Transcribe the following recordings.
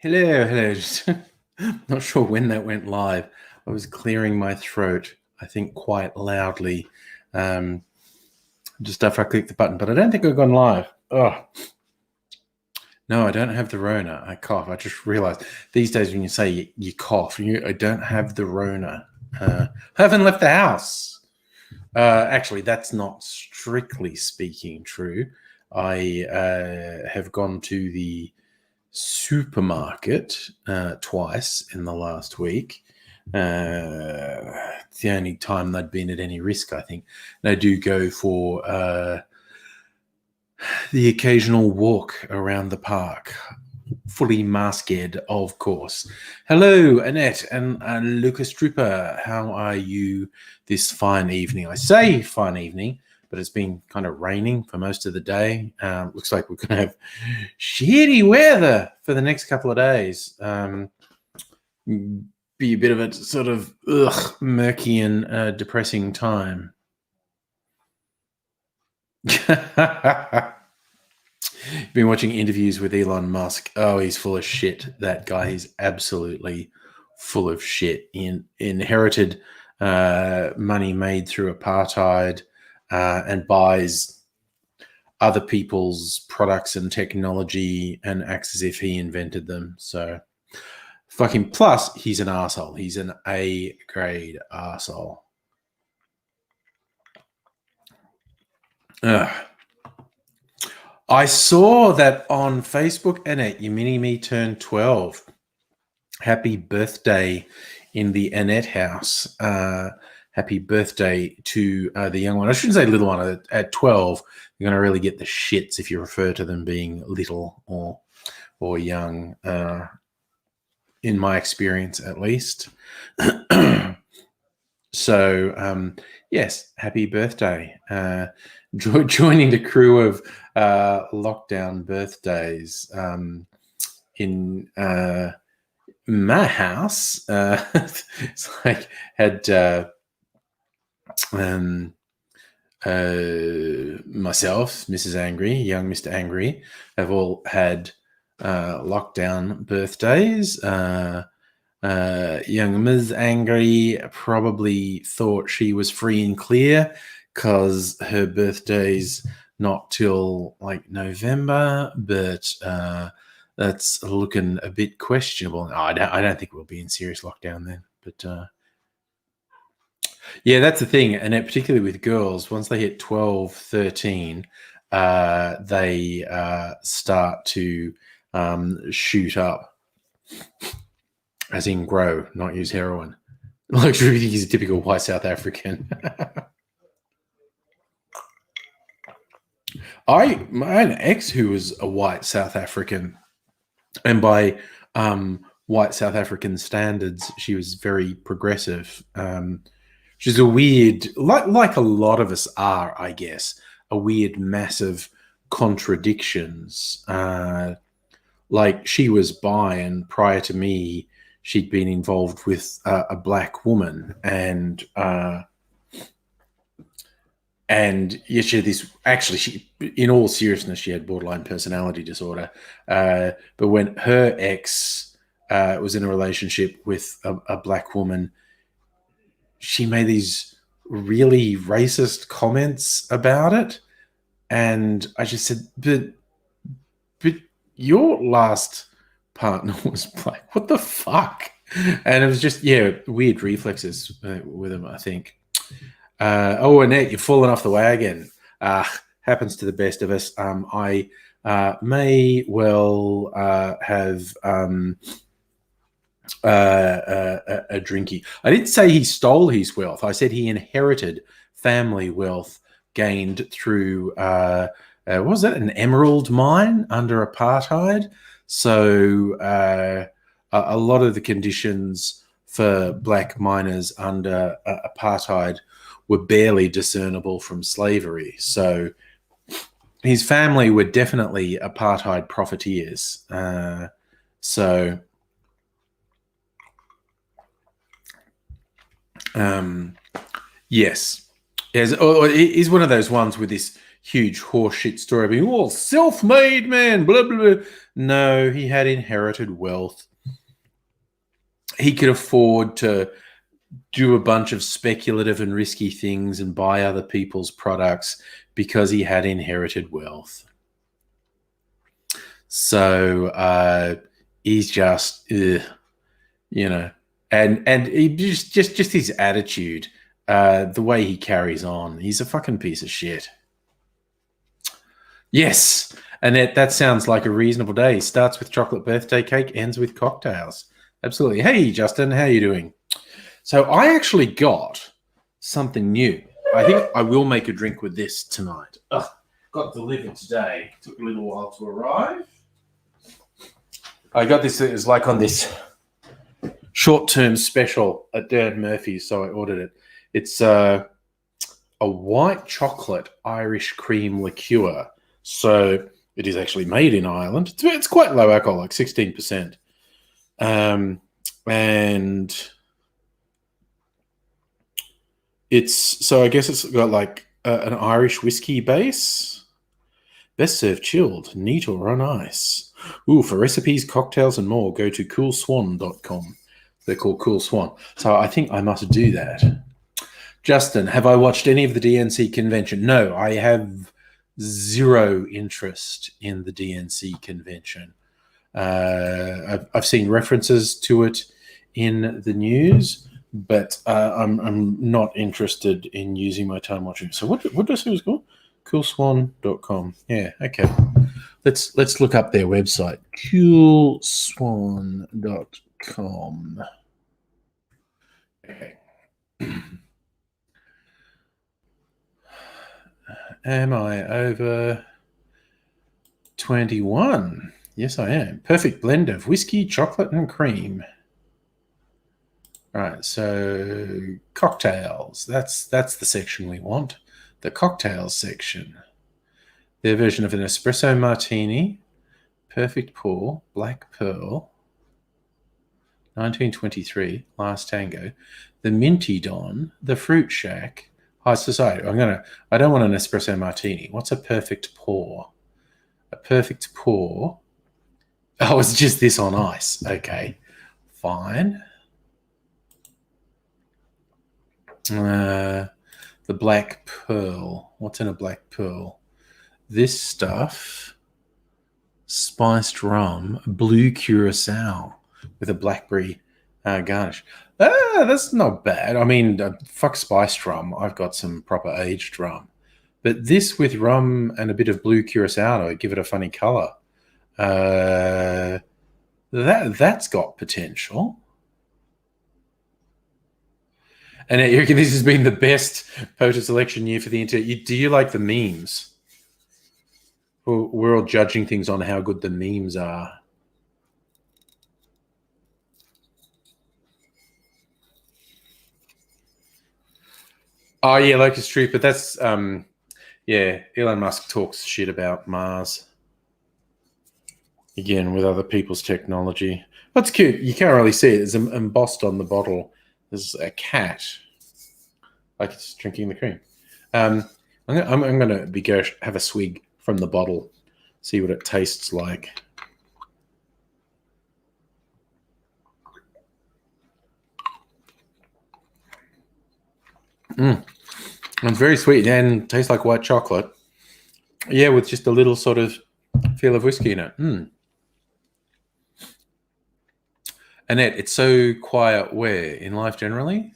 Hello. Just not sure when that went live. I was clearing my throat, I think quite loudly, um, just after I clicked the button, but I don't think I've gone live. Oh, no, I don't have the Rona. I cough. I just realized these days when you say you cough, I don't have the Rona. I haven't left the house. Actually, that's not strictly speaking true. I have gone to the supermarket twice in the last week. It's the only time they'd been at any risk, I think. They do go for the occasional walk around the park, fully masked, of course. Hello, Annette and Lucas Trooper. How are you this fine evening? I say fine evening, but it's been kind of raining for most of the day. Looks like we're going to have shitty weather for the next couple of days. Be a bit of a sort of murky and depressing time. Been watching interviews with Elon Musk. Oh, he's full of shit. That guy is absolutely full of shit. Inherited money made through apartheid and buys other people's products and technology and acts as if he invented them. So fucking plus he's an arsehole. He's an A grade arsehole. I saw that on Facebook, Annette, your mini-me turned 12. Happy birthday in the Annette house. Happy birthday to the young one. I shouldn't say little one. At 12, you're going to really get the shits if you refer to them being little or young, in my experience at least. So, yes, happy birthday. Joining the crew of lockdown birthdays in my house. It's like had myself, Mrs. Angry, young Mr. Angry, have all had lockdown birthdays. Young Ms. Angry probably thought she was free and clear because her birthday's not till like November, but that's looking a bit questionable. No, I don't think we'll be in serious lockdown then. But yeah, that's the thing. And particularly with girls, once they hit 12, 13, they start to shoot up. As in grow, not use heroin. Like, he's a typical white South African. I had an ex who was a white South African, and by white South African standards, she was very progressive. She's a weird, like a lot of us are, I guess, a weird massive contradictions. Like she was bi, and prior to me, she'd been involved with a black woman, and yeah, she had this. Actually, she, in all seriousness, she had borderline personality disorder. But when her ex was in a relationship with a black woman, she made these really racist comments about it, and I just said, "But your last partner was black. What the fuck?" And it was just, yeah, weird reflexes with him, I think. Oh, Annette, you've fallen off the wagon. Happens to the best of us. I may well have a drinky. I didn't say he stole his wealth. I said he inherited family wealth gained through, what was it, an emerald mine under apartheid? So a lot of the conditions for black miners under apartheid were barely discernible from slavery. So his family were definitely apartheid profiteers. Yes. He's one of those ones with this huge horseshit story being all self-made man, blah, blah, blah. No, he had inherited wealth. He could afford to do a bunch of speculative and risky things and buy other people's products because he had inherited wealth. So he's just, and he just his attitude, the way he carries on, he's a fucking piece of shit. Yes, and that sounds like a reasonable day. Starts with chocolate birthday cake, ends with cocktails. Absolutely. Hey, Justin, how you doing? So I actually got something new. I think I will make a drink with this tonight. Got delivered today. Took a little while to arrive. I got this. It was like on this short-term special at Dan Murphy's, so I ordered it. It's a white chocolate Irish cream liqueur. So it is actually made in Ireland. It's quite low alcohol, like 16%. And so I guess it's got like an Irish whiskey base. Best served chilled, neat or on ice. Ooh, for recipes, cocktails, and more, go to coolswan.com. They're called Cool Swan. So I think I must do that. Justin, have I watched any of the DNC convention? No, I have zero interest in the DNC convention. I've seen references to it in the news, but I'm not interested in using my time watching. So what did I say it was called? Coolswan.com. Yeah, okay. Let's look up their website. Coolswan.com. Okay. Am I over 21? Yes, I am. Perfect blend of whiskey, chocolate, and cream. All right, so cocktails. That's the section we want. The cocktails section. Their version of an espresso martini, perfect pour, black pearl, 1923, Last Tango, the Minty Don, the Fruit Shack, High Society. I don't want an espresso martini. What's a perfect pour? A perfect pour. Oh, it's just this on ice. Okay, fine. The black pearl. What's in a black pearl? This stuff, spiced rum, blue curacao with a blackberry garnish. That's not bad. I mean, fuck spiced rum. I've got some proper aged rum. But this with rum and a bit of blue curacao to give it a funny color. That's got potential. And you reckon this has been the best poster selection year for the internet? Do you like the memes? We're all judging things on how good the memes are. Oh yeah, Locust Truth, but that's Elon Musk talks shit about Mars again with other people's technology. That's cute. You can't really see it. It's embossed on the bottle. There's a cat, like it's drinking the cream. I'm gonna go have a swig from the bottle, see what it tastes like. It's very sweet and tastes like white chocolate. Yeah, with just a little sort of feel of whiskey in it. Annette, it's so quiet where? In life generally?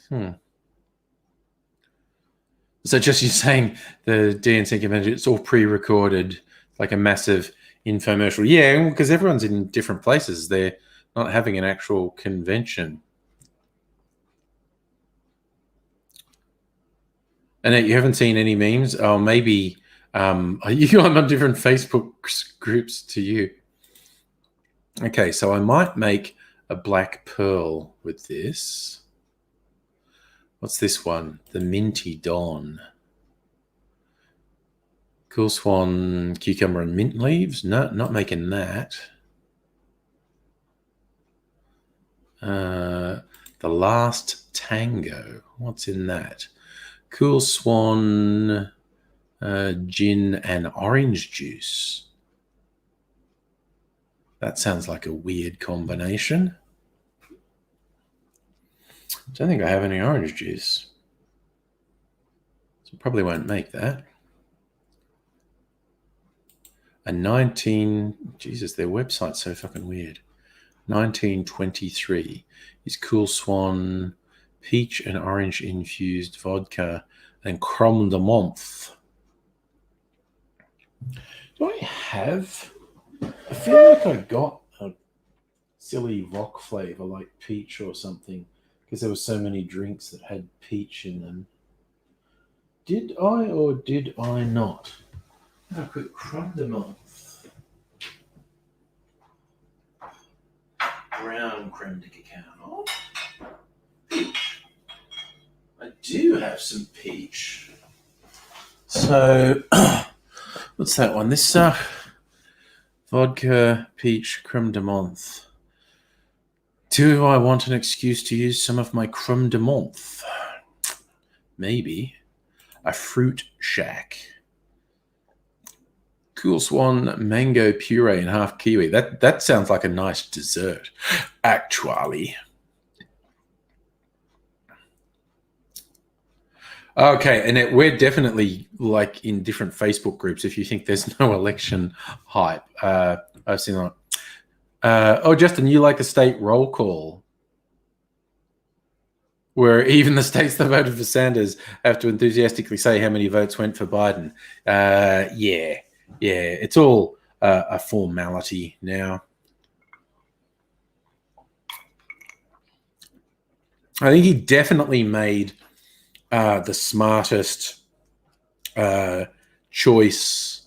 So just you're saying the DNC convention, it's all pre-recorded, like a massive infomercial. Yeah, because everyone's in different places. They're not having an actual convention. Annette, you haven't seen any memes? Oh, maybe I'm on different Facebook groups to you. Okay, so I might make a black pearl with this. What's this one? The Minty Dawn. Cool Swan, cucumber and mint leaves. No, not making that. The Last Tango. What's in that? Cool Swan, Gin and orange juice. That sounds like a weird combination. Don't think I have any orange juice. So probably won't make that. Jesus, their website's so fucking weird. 1923 is Cool Swan peach and orange infused vodka and Crom de Menthe. Do I have? I feel like I got a silly rock flavor like peach or something because there were so many drinks that had peach in them. Did I or did I not? Have a quick Crom de Menthe. Brown creme de cacao. Peach. I do have some peach. So, what's that one? This vodka, peach, creme de menthe. Do I want an excuse to use some of my creme de menthe? Maybe. A fruit shack. Cool Swan mango puree and half kiwi. That sounds like a nice dessert, actually. Okay, and we're definitely like in different Facebook groups. If you think there's no election hype, I've seen that. Oh, Justin, you like a state roll call where even the states that voted for Sanders have to enthusiastically say how many votes went for Biden. Yeah, it's all a formality now. I think he definitely made the smartest choice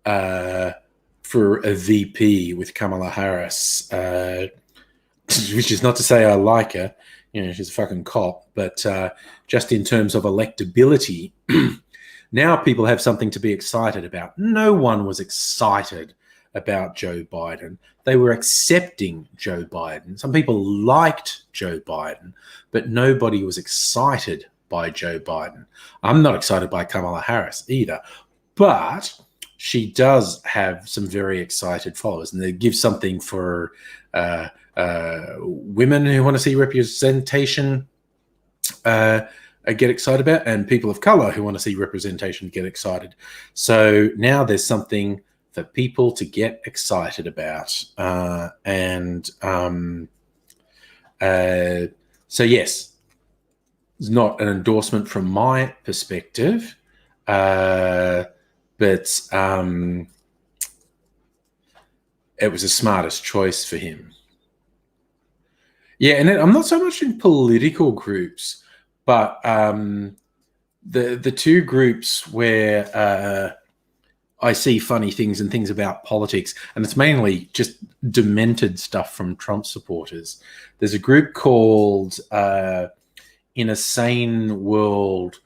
for a VP with Kamala Harris, which is not to say I like her. You know, she's a fucking cop, but just in terms of electability, now people have something to be excited about. No one was excited about Joe Biden. They were accepting Joe Biden. Some people liked Joe Biden, but nobody was excited by Joe Biden. I'm not excited by Kamala Harris either, but she does have some very excited followers, and they give something for women who want to see representation get excited about, and people of color who want to see representation get excited. So now there's something for people to get excited about. So yes, it's not an endorsement from my perspective, but it was the smartest choice for him. Yeah, and I'm not so much in political groups, but the two groups where I see funny things and things about politics, and it's mainly just demented stuff from Trump supporters. There's a group called In a Sane World,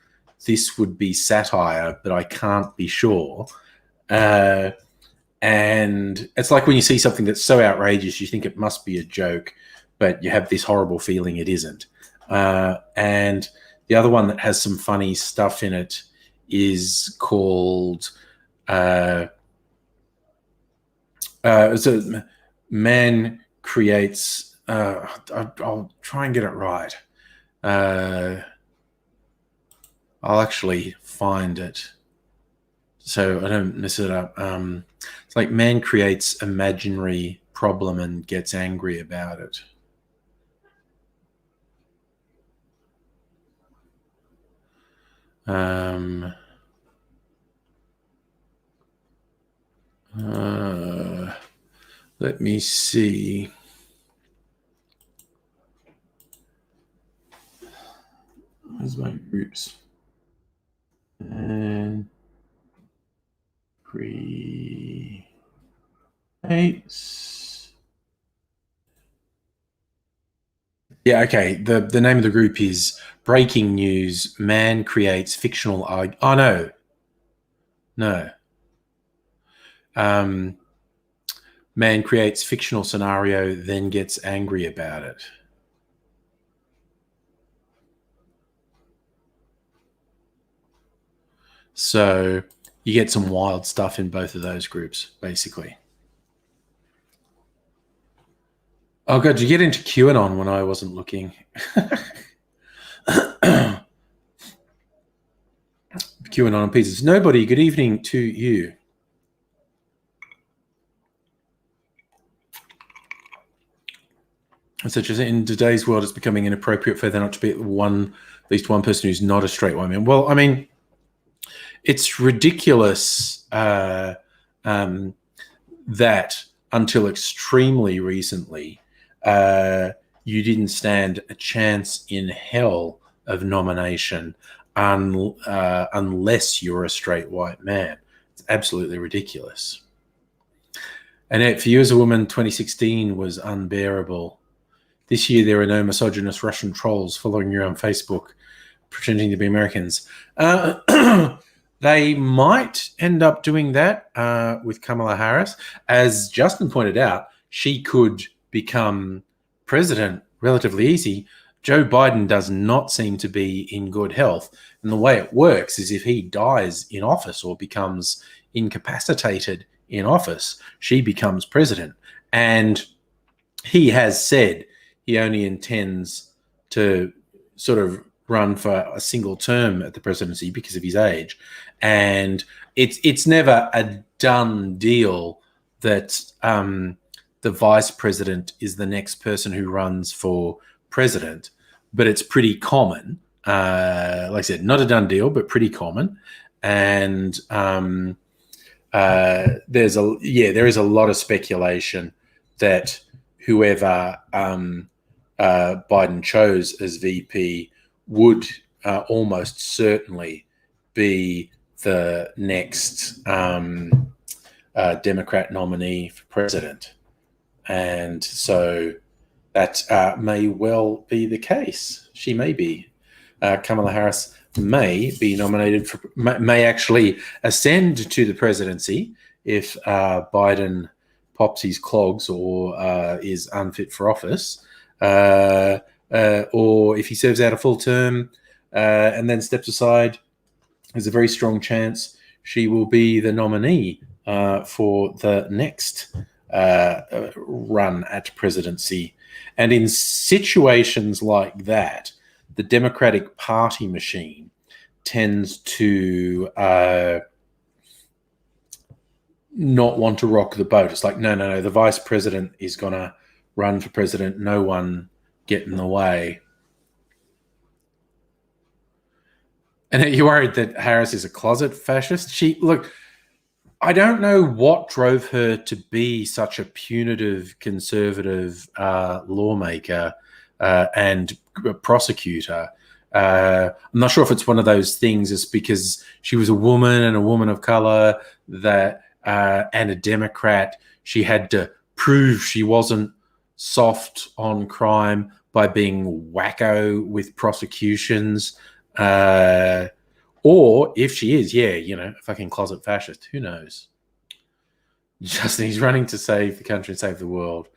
This Would Be Satire, but I Can't Be Sure. And it's like when you see something that's so outrageous, you think it must be a joke, but you have this horrible feeling it isn't. And the other one that has some funny stuff in it is called so Man Creates. I'll try and get it right. I'll actually find it so I don't mess it up. It's like man creates imaginary problem and gets angry about it. Let me see. Where's my groups? And creates. Yeah, okay. The name of the group is Breaking News. Man creates fictional. Oh no. Man creates fictional scenario, then gets angry about it. So You get some wild stuff in both of those groups, basically. Oh, God, did you get into QAnon when I wasn't looking? QAnon and pizzas. Nobody, good evening to you. Such as in today's world, it's becoming inappropriate for there not to be at least one person who's not a straight white man. Well, I mean, it's ridiculous that until extremely recently, you didn't stand a chance in hell of nomination unless you're a straight white man. It's absolutely ridiculous. Annette, for you as a woman, 2016 was unbearable. This year, there are no misogynist Russian trolls following you on Facebook pretending to be Americans. They might end up doing that with Kamala Harris. As Justin pointed out, she could become president relatively easy. Joe Biden does not seem to be in good health. And the way it works is if he dies in office or becomes incapacitated in office, she becomes president. And he has said he only intends to sort of run for a single term at the presidency because of his age. And it's never a done deal that the vice president is the next person who runs for president, but it's pretty common. Like I said, not a done deal, but pretty common. And there is a lot of speculation that whoever Biden chose as VP would almost certainly be the next Democrat nominee for president. And so that may well be the case. She may be. Kamala Harris may be nominated for, may actually ascend to the presidency if Biden pops his clogs or is unfit for office, or if he serves out a full term and then steps aside. There's a very strong chance she will be the nominee for the next run at presidency. And in situations like that, the Democratic Party machine tends to not want to rock the boat. It's like, no, the vice president is going to run for president. No one get in the way. And are you worried that Harris is a closet fascist? I don't know what drove her to be such a punitive conservative lawmaker and prosecutor. I'm not sure if it's one of those things. It's because she was a woman and a woman of color that and a Democrat. She had to prove she wasn't soft on crime by being wacko with prosecutions. Or if she is, a fucking closet fascist, who knows? Justin, he's running to save the country and save the world.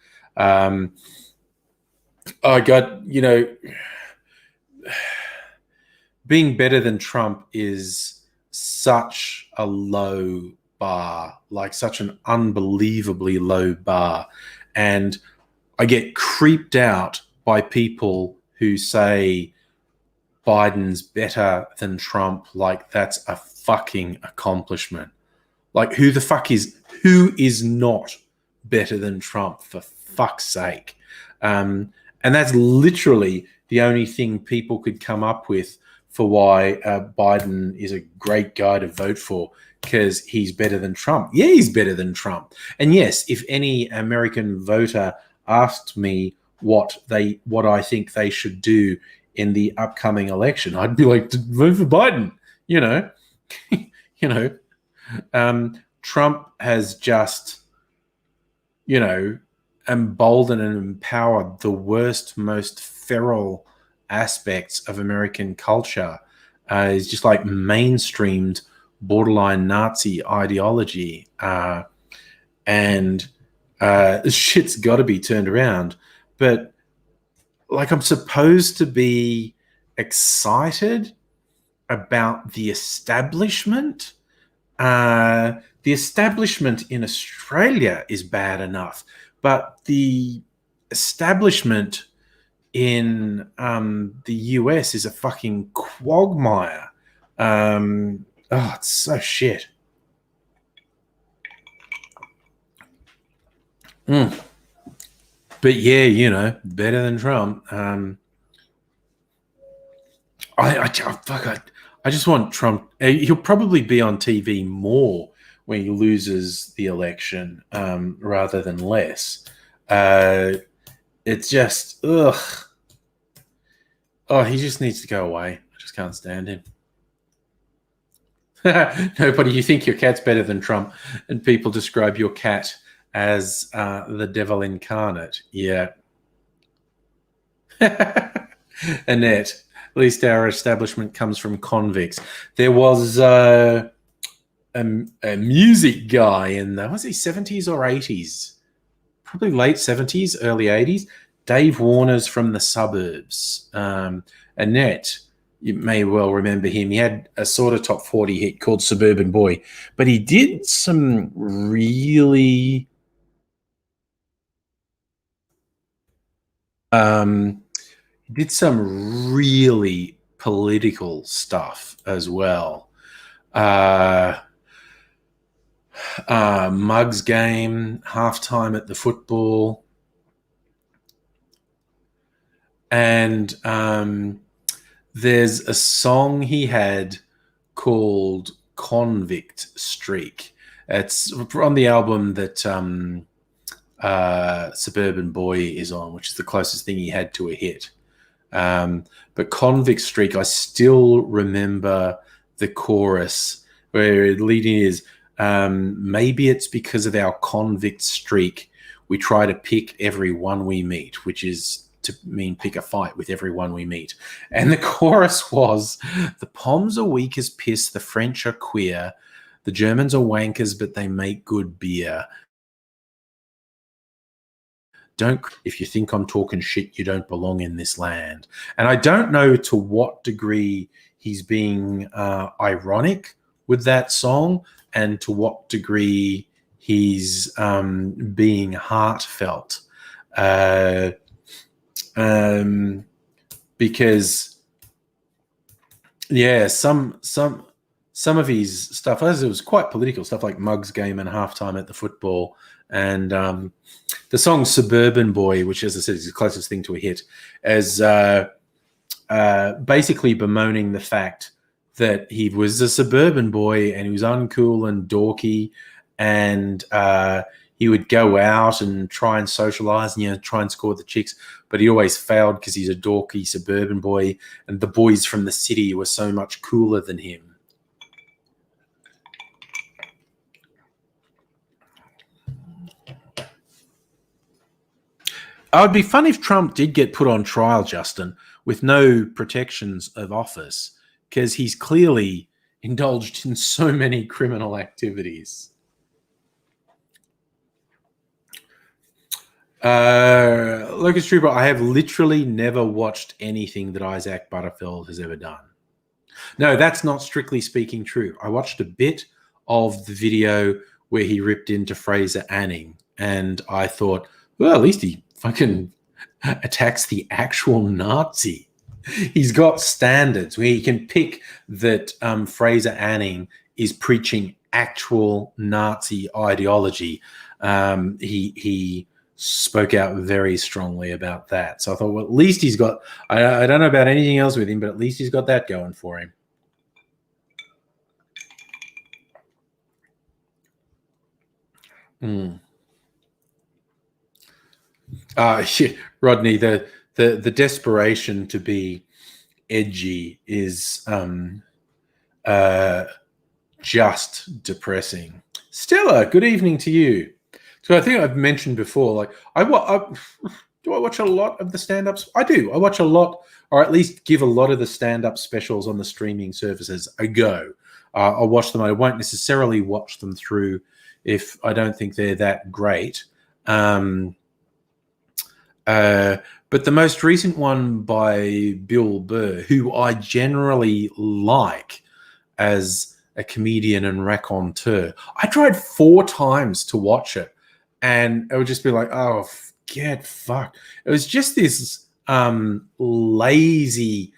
Being better than Trump is such a low bar, like such an unbelievably low bar. And I get creeped out by people who say Biden's better than Trump, like that's a fucking accomplishment. Like who is not better than Trump, for fuck's sake? And that's literally the only thing people could come up with for why Biden is a great guy to vote for, because he's better than Trump. Yeah, he's better than Trump. And yes, if any American voter asked me what I think they should do in the upcoming election, I'd be like, vote for Biden. Trump has just, emboldened and empowered the worst, most feral aspects of American culture. It's just like mainstreamed borderline Nazi ideology. And shit's got to be turned around. But like, I'm supposed to be excited about the establishment The establishment in Australia is bad enough, but the establishment in the US is a fucking quagmire. It's so shit. Mm. But yeah, better than Trump. I just want Trump. He'll probably be on TV more when he loses the election, rather than less. It's just ugh. Oh, he just needs to go away. I just can't stand him. Nobody, you think your cat's better than Trump, and people describe your cat as the devil incarnate. Yeah. Annette, at least our establishment comes from convicts. There was a music guy in the, was he 70s or 80s? Probably late 70s, early 80s. Dave Warner's from the suburbs. Annette, you may well remember him. He had a sort of top 40 hit called Suburban Boy, but he did some really political stuff as well. Mugs Game, Halftime at the Football, and there's a song he had called Convict Streak. It's on the album that Suburban Boy is on, which is the closest thing he had to a hit. But Convict Streak, I still remember the chorus where the leading is, maybe it's because of our convict streak, we try to pick everyone we meet, which is to mean pick a fight with everyone we meet. And the chorus was, the Poms are weak as piss, the French are queer, the Germans are wankers, but they make good beer. If you think I'm talking shit, you don't belong in this land. And I don't know to what degree he's being ironic with that song and to what degree he's being heartfelt. Because yeah, some of his stuff, as it was quite political stuff, like Mugs Game and Halftime at the Football, and the song Suburban Boy, which, as I said, is the closest thing to a hit, as basically bemoaning the fact that he was a suburban boy and he was uncool and dorky, and he would go out and try and socialize and try and score the chicks, but he always failed because he's a dorky suburban boy, and the boys from the city were so much cooler than him. It would be fun if Trump did get put on trial, Justin, with no protections of office, because he's clearly indulged in so many criminal activities. Locust Trooper, I have literally never watched anything that Isaac Butterfield has ever done. No, that's not strictly speaking true. I watched a bit of the video where he ripped into Fraser Anning, and I thought, well, at least he fucking attacks the actual Nazi. He's got standards where he can pick that Fraser Anning is preaching actual Nazi ideology. He spoke out very strongly about that. So I thought, well, at least he's got, I don't know about anything else with him, but at least he's got that going for him. Shit, Rodney, the desperation to be edgy is just depressing. Stella, good evening to you. So I think I've mentioned before, like do I watch a lot of the stand-ups? I do. I watch a lot, or at least give a lot of the stand-up specials on the streaming services a go. I'll watch them. I won't necessarily watch them through if I don't think they're that great. But the most recent one by Bill Burr, who I generally like as a comedian and raconteur. I tried 4 times to watch it, and it would just be like, oh, get fucked. It was just this lazy,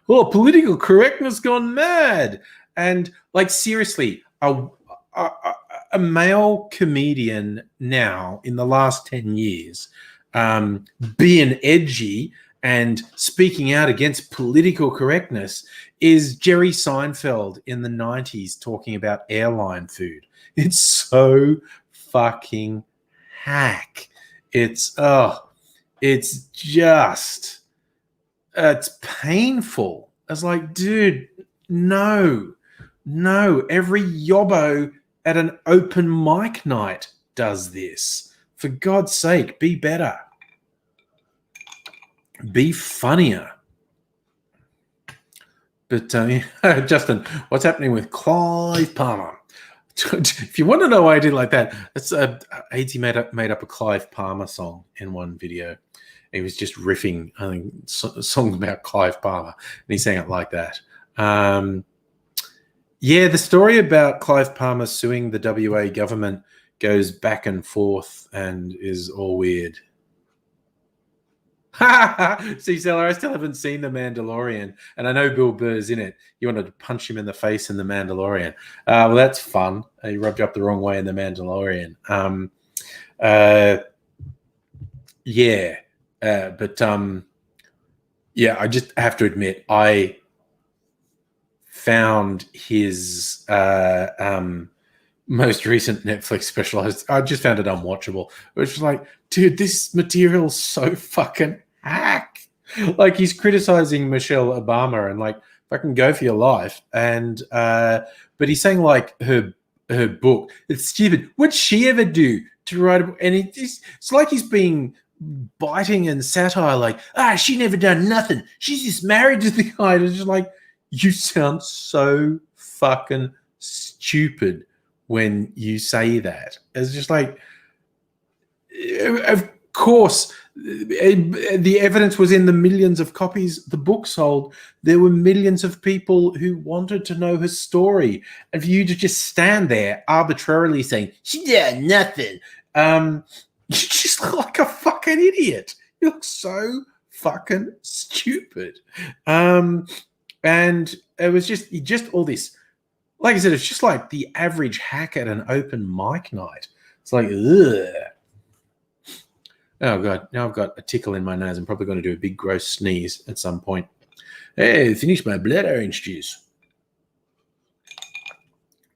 political correctness gone mad. And like, seriously, a male comedian now in the last 10 years being edgy and speaking out against political correctness is Jerry Seinfeld in the 90s talking about airline food. It's so fucking hack. It's just, it's painful. It's like, dude, no. Every yobbo at an open mic night does this. For God's sake, be better. Be funnier. But Justin, what's happening with Clive Palmer? If you want to know why I did like that, it's AIDS made up a Clive Palmer song in one video. He was just riffing, I think, a song about Clive Palmer, and he sang it like that. Yeah, the story about Clive Palmer suing the WA government goes back and forth and is all weird. See, Zeller, I still haven't seen The Mandalorian, and I know Bill Burr's in it. You wanted to punch him in the face in The Mandalorian. Well, that's fun. He rubbed you up the wrong way in The Mandalorian. Yeah, I just have to admit, I found his most recent Netflix special. I just found it unwatchable. It was just like, dude, this material's so fucking hack. Like, he's criticizing Michelle Obama and like, fucking go for your life. And but he's saying like her book, it's stupid. What'd she ever do to write a book? And it's like he's being biting and satire, like, she never done nothing. She's just married to the guy. And it's just like, you sound so fucking stupid when you say that. It's just like, of course, the evidence was in the millions of copies the book sold. There were millions of people who wanted to know his story. And for you to just stand there arbitrarily saying, she did nothing, you just look like a fucking idiot. You look so fucking stupid. And it was just all this, like I said, it's just like the average hack at an open mic night. It's like, ugh. Oh, God. Now I've got a tickle in my nose. I'm probably going to do a big gross sneeze at some point. Hey, finished my blood orange juice.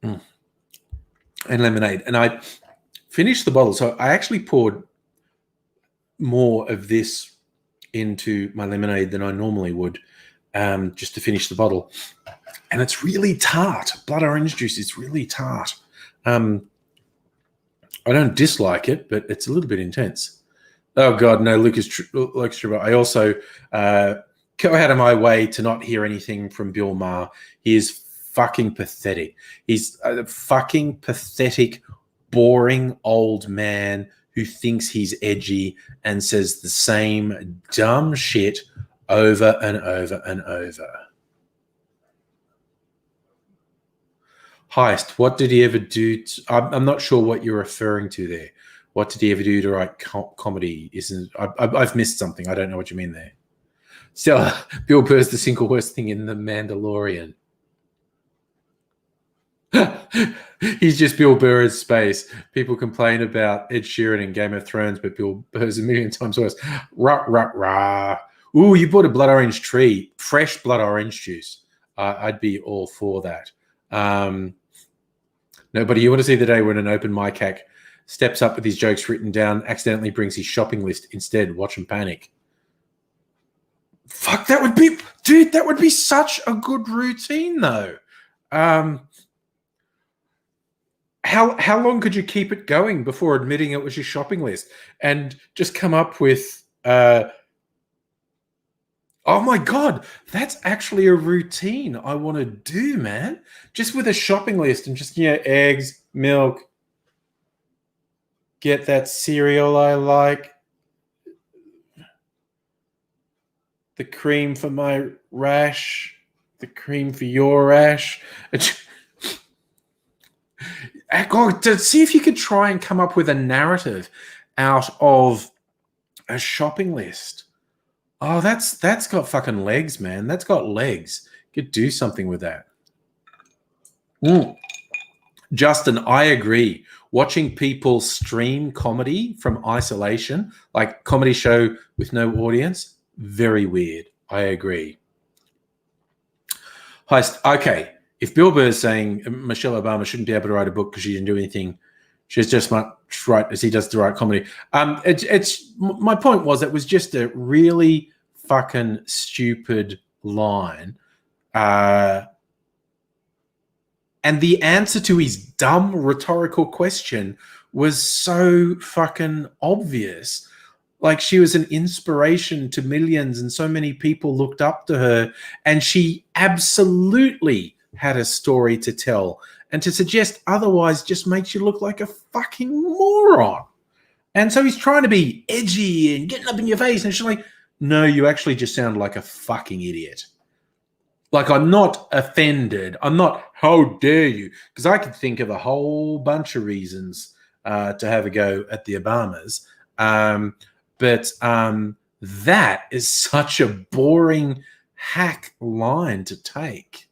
And lemonade. And I finished the bottle. So I actually poured more of this into my lemonade than I normally would, just to finish the bottle. And it's really tart. Blood orange juice is really tart. I don't dislike it, but it's a little bit intense. Oh, God, no, Lucas Truba. I also go out of my way to not hear anything from Bill Maher. He is fucking pathetic. He's a fucking pathetic, boring old man who thinks he's edgy and says the same dumb shit over and over and over. Heist, what did he ever do? I'm not sure what you're referring to there. What did he ever do to write comedy? I've missed something. I don't know what you mean there. So, Bill Burr's the single worst thing in The Mandalorian. He's just Bill Burr's space. People complain about Ed Sheeran in Game of Thrones, but Bill Burr's a million times worse. Rah, rah, rah. Ooh, you bought a blood orange tree. Fresh blood orange juice. I'd be all for that. No, but you want to see the day when an open mic hack steps up with his jokes written down, accidentally brings his shopping list instead. Watch him panic. Fuck, that would be such a good routine, though. How long could you keep it going before admitting it was your shopping list and just come up with, oh my God, that's actually a routine I want to do, man. Just with a shopping list and just, eggs, milk, get that cereal I like, the cream for my rash, The cream for your ash. God, to see if you could try and come up with a narrative out of a shopping list. Oh, that's got fucking legs, man. That's got legs. You could do something with that. Justin, I agree. Watching people stream comedy from isolation, like comedy show with no audience, very weird. I agree. Okay, if Bill Burr is saying Michelle Obama shouldn't be able to write a book because she didn't do anything, she's just much right as he does to write comedy. It's my point was it was just a really fucking stupid line. And the answer to his dumb rhetorical question was so fucking obvious. Like, she was an inspiration to millions and so many people looked up to her, and she absolutely had a story to tell. And to suggest otherwise just makes you look like a fucking moron. And so he's trying to be edgy and getting up in your face, and she's like, no, you actually just sound like a fucking idiot. Like, I'm not offended. I'm not, how dare you? Because I could think of a whole bunch of reasons to have a go at the Obamas. But that is such a boring hack line to take.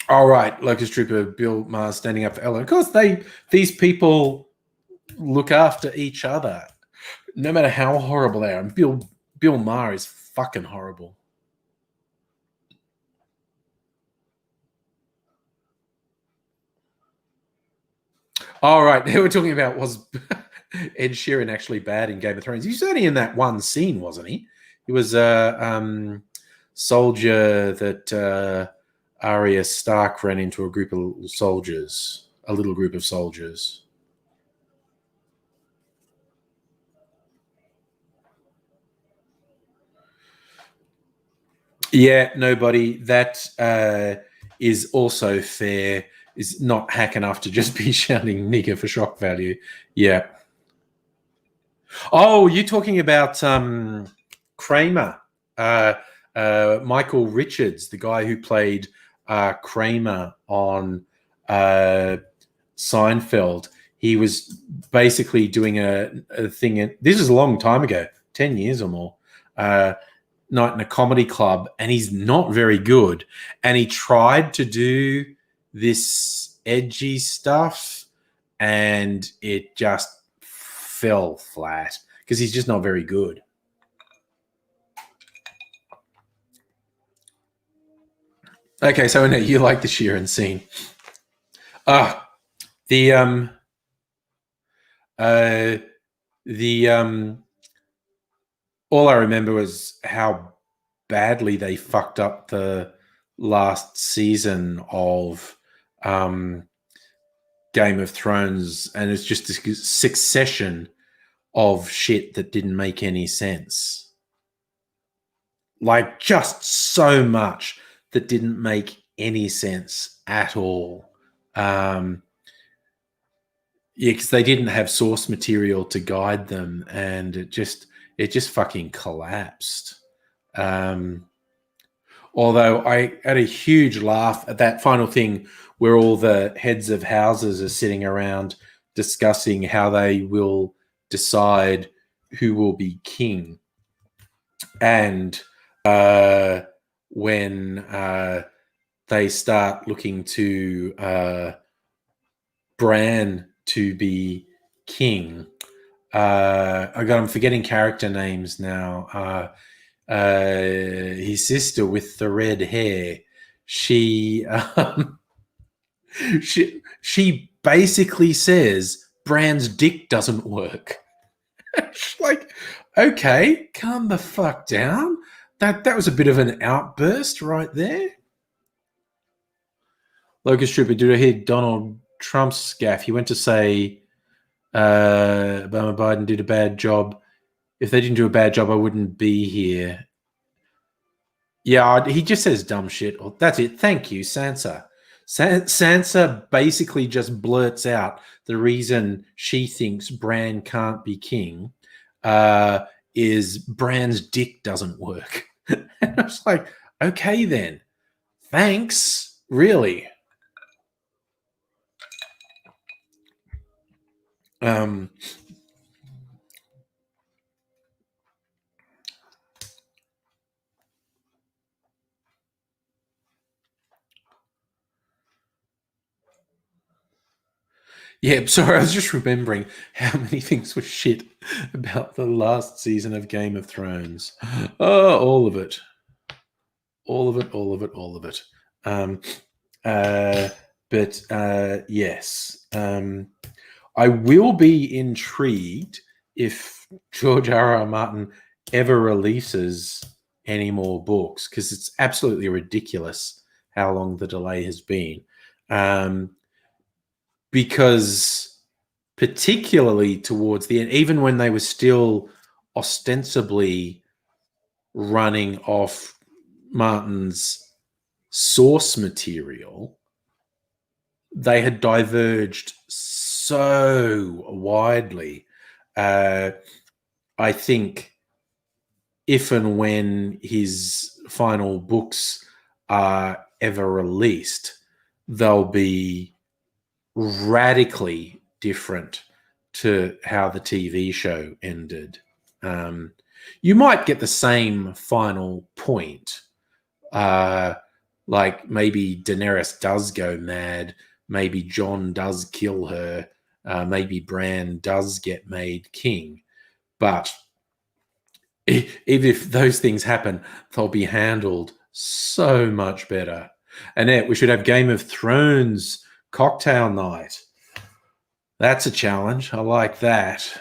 All right, Locust Trooper, Bill Maher standing up for Ellen. Of course, these people look after each other, no matter how horrible they are. And Bill Maher is fucking horrible. All right, they were talking about was Ed Sheeran actually bad in Game of Thrones? He was only in that one scene, wasn't he? He was a soldier that Arya Stark ran into a group of soldiers, a little group of soldiers. Yeah, nobody. That is also fair. Is not hack enough to just be shouting nigger for shock value. Yeah. Oh, you're talking about Kramer, Michael Richards, the guy who played Kramer on Seinfeld. He was basically doing a thing. This is a long time ago, 10 years or more. Night in a comedy club, and he's not very good. And he tried to do this edgy stuff, and it just fell flat because he's just not very good. Okay, so Annette, you like the Sheeran scene. The all I remember was how badly they fucked up the last season of Game of Thrones, and it's just a succession of shit that didn't make any sense. Like, just so much that didn't make any sense at all. Yeah, because they didn't have source material to guide them, and it just fucking collapsed. Although I had a huge laugh at that final thing where all the heads of houses are sitting around discussing how they will decide who will be king. And when they start looking to Bran to be king, I'm forgetting character names now. His sister with the red hair, she basically says Bran's dick doesn't work. Like, okay, calm the fuck down. That was a bit of an outburst right there. Locust Trooper, did I hear Donald Trump's gaffe? He went to say Obama Biden did a bad job. If they didn't do a bad job, I wouldn't be here. Yeah, he just says dumb shit. That's it. Thank you, Sansa. Sansa basically just blurts out the reason she thinks Bran can't be king is Bran's dick doesn't work. And I was like, okay then. Thanks. Really. Yeah, sorry, I was just remembering how many things were shit about the last season of Game of Thrones. Oh, all of it. All of it, all of it, all of it. Um, yes. I will be intrigued if George R. Martin ever releases any more books, because it's absolutely ridiculous how long the delay has been. Because particularly towards the end, even when they were still ostensibly running off Martin's source material, they had diverged so widely. I think if and when his final books are ever released, they'll be radically different to how the TV show ended. You might get the same final point. Like maybe Daenerys does go mad. Maybe Jon does kill her. Maybe Bran does get made king. But even if those things happen, they'll be handled so much better. Annette, we should have Game of Thrones cocktail night. That's a challenge. I like that.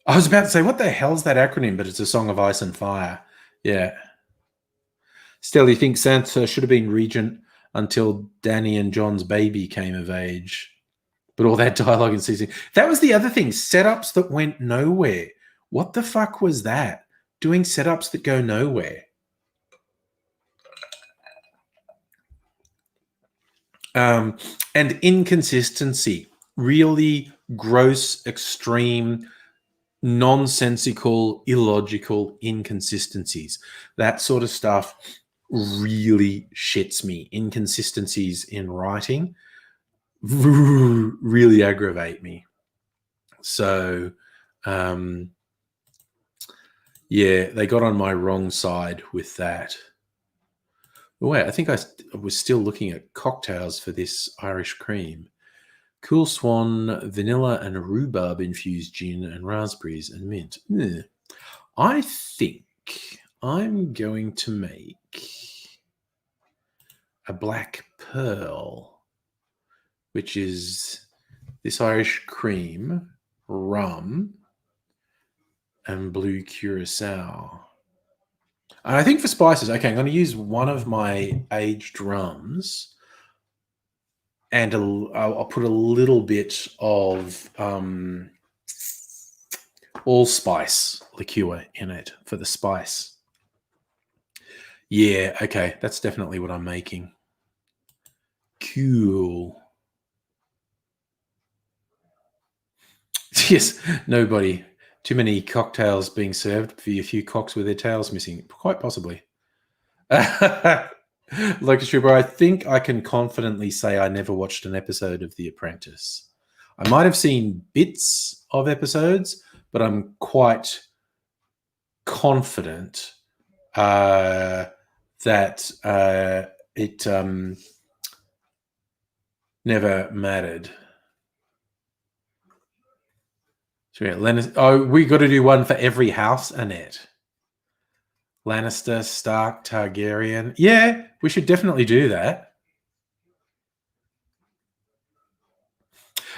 I was about to say, what the hell's that acronym? But it's a Song of Ice and Fire. Yeah. Still, you think Sansa should have been regent until Dany and Jon's baby came of age? But all that dialogue in season. That was the other thing. Setups that went nowhere. What the fuck was that? Doing setups that go nowhere. And inconsistency. Really gross, extreme, nonsensical, illogical inconsistencies. That sort of stuff really shits me. Inconsistencies in writing really aggravate me. So, yeah, they got on my wrong side with that. Oh, wait, I think I was still looking at cocktails for this Irish cream. Cool Swan, vanilla and rhubarb infused gin and raspberries and mint. I think I'm going to make a black pearl, which is this Irish cream, rum, and blue curacao. And I think for spices, okay, I'm going to use one of my aged rums, and I'll put a little bit of allspice liqueur in it for the spice. Yeah, okay, that's definitely what I'm making. Cool. Yes, nobody. Too many cocktails being served for a few cocks with their tails missing. Quite possibly. Lucas Schreiber, I think I can confidently say I never watched an episode of The Apprentice. I might have seen bits of episodes, but I'm quite confident that it never mattered. So yeah, we got to do one for every house, Annette. Lannister, Stark, Targaryen. Yeah, we should definitely do that.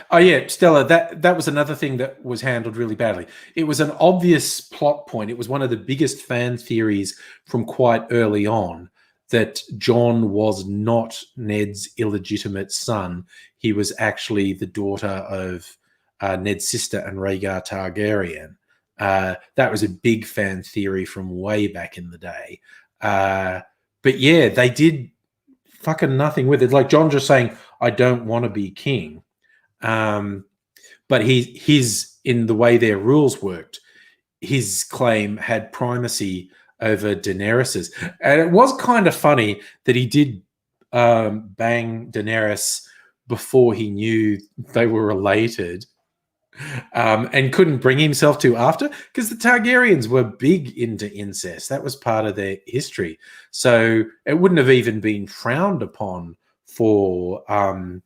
Oh yeah, Stella, that was another thing that was handled really badly. It was an obvious plot point. It was one of the biggest fan theories from quite early on that Jon was not Ned's illegitimate son. He was actually the daughter of Ned's sister and Rhaegar Targaryen. That was a big fan theory from way back in the day. But yeah, they did fucking nothing with it. Like Jon just saying, I don't want to be king. But his in the way their rules worked, his claim had primacy over Daenerys's. And it was kind of funny that he did bang Daenerys before he knew they were related, and couldn't bring himself to after, because the Targaryens were big into incest. That was part of their history. So it wouldn't have even been frowned upon for Jon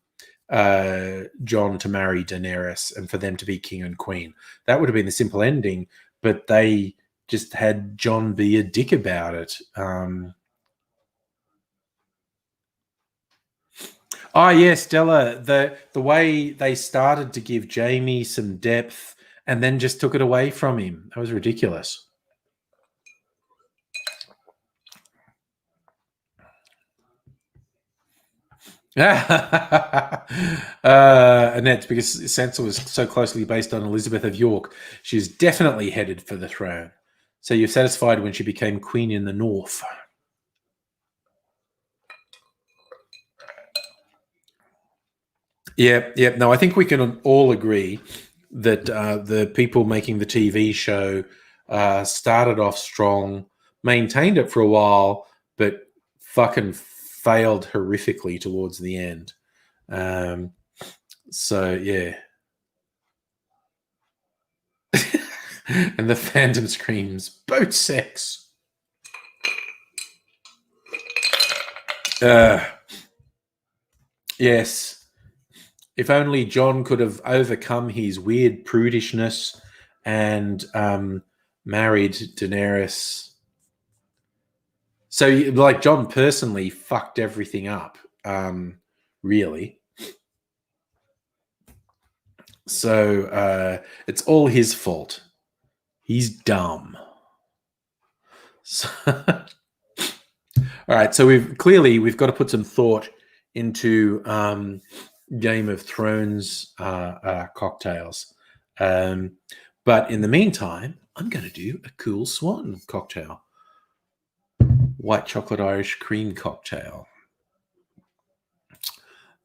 to marry Daenerys and for them to be king and queen. That would have been the simple ending, but they just had Jon be a dick about it. Oh yeah, Stella. The way they started to give Jamie some depth and then just took it away from him. That was ridiculous. And that's because Sansa was so closely based on Elizabeth of York. She's definitely headed for the throne. So you're satisfied when she became queen in the north. Yeah. No, I think we can all agree that the people making the TV show started off strong, maintained it for a while, but fucking failed horrifically towards the end. So yeah. And the fandom screams, boat sex. Yes. If only Jon could have overcome his weird prudishness and married Daenerys. So, like, Jon personally fucked everything up, really. So it's all his fault. He's dumb. So, all right. So we've got to put some thought into Game of Thrones cocktails. But in the meantime, I'm going to do a Cool Swan cocktail. White chocolate Irish cream cocktail.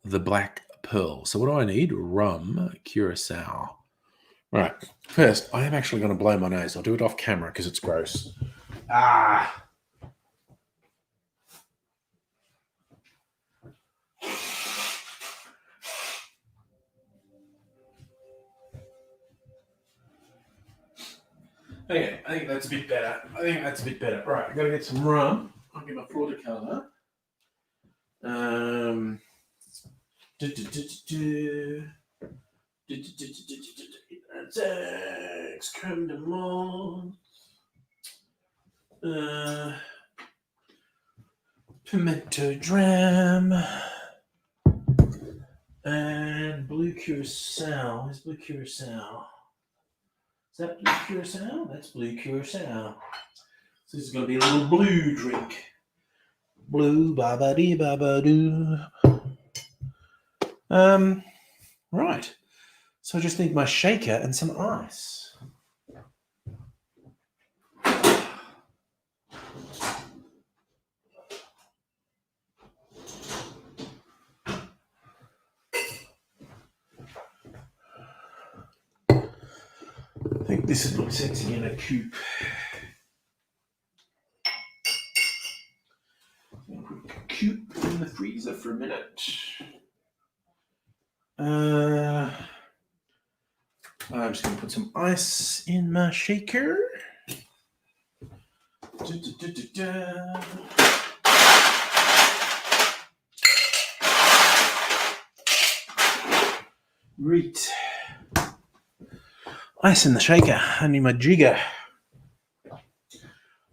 The Black Pearl. So what do I need? Rum, curacao. All right. First, I am actually going to blow my nose. I'll do it off camera because it's gross. Okay, I think that's a bit better. Right, I've got to get some rum. I'll get my watercolor. That's creme de menthe. Pimento dram. And blue curacao. Where's blue curacao? Is that blue curacao? That's blue curacao. So this is going to be a little blue drink. Blue ba-ba-dee ba-ba-doo. Right. So I just need my shaker and some ice. I think this would look sexy in a coupe. Coupe in the freezer for a minute. I'm just going to put some ice in my shaker. Great. Ice in the shaker. I need my jigger.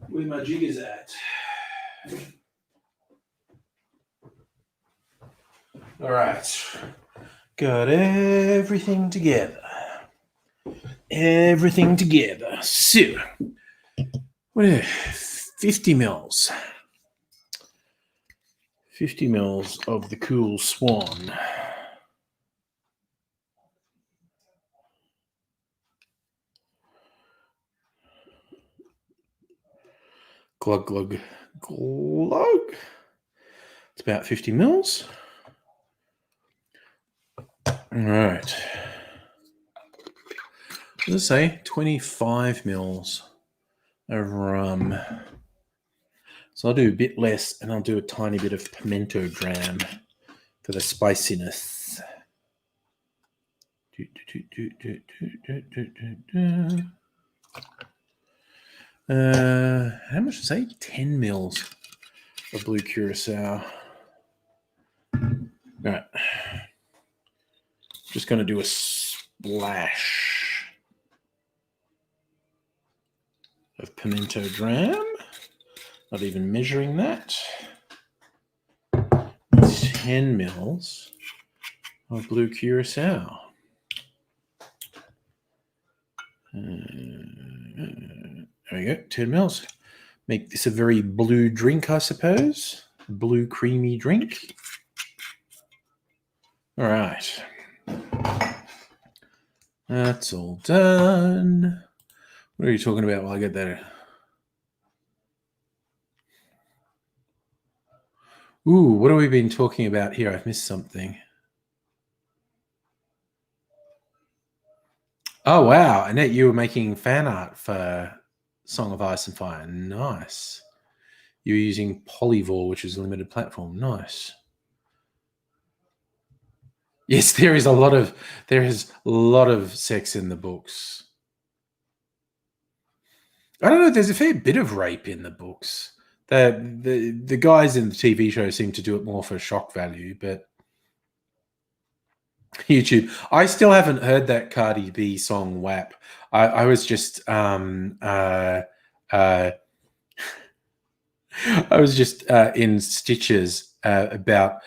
Where my jigger's at? All right. Got everything together. So, what is it? 50 mils. 50 mils of the Cool Swan. Glug, glug, glug. It's about 50 mils. All right. Let's say 25 mils of rum. So I'll do a bit less, and I'll do a tiny bit of pimento dram for the spiciness. How much to say? 10 mils of blue curacao. All right. Just going to do a splash of pimento dram. Not even measuring that. 10 mils of blue curacao. There we go, 10 mils. Make this a very blue drink, I suppose. Blue creamy drink. All right. That's all done. What are you talking about while I get that? Ooh, what have we been talking about here? I've missed something. Oh, wow. Annette, you were making fan art for Song of Ice and Fire. Nice. You were using Polyvore, which is a limited platform. Nice. Yes, there is a lot of sex in the books. I don't know. There's a fair bit of rape in the books. The guys in the TV show seem to do it more for shock value, but YouTube. I still haven't heard that Cardi B song WAP. I was just I was just in stitches about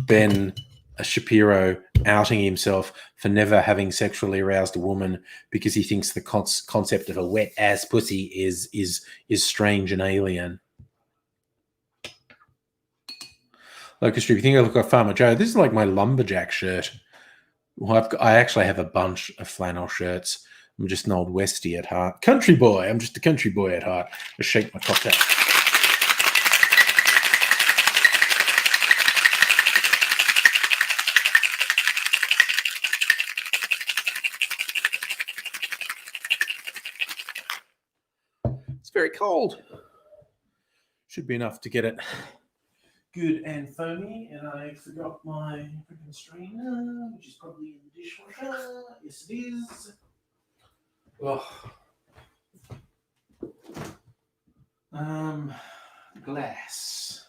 Ben Shapiro outing himself for never having sexually aroused a woman because he thinks the concept of a wet ass pussy is strange and alien. Locust Troop, you think I look like Farmer Joe? This is like my lumberjack shirt. Well, I actually have a bunch of flannel shirts. I'm just an old Westie at heart. Country boy. I'm just a country boy at heart. Just shake my cocktail. It's very cold. Should be enough to get it good and foamy, and I forgot my freaking strainer, which is probably in the dishwasher. Yes, it is. Oh. Glass.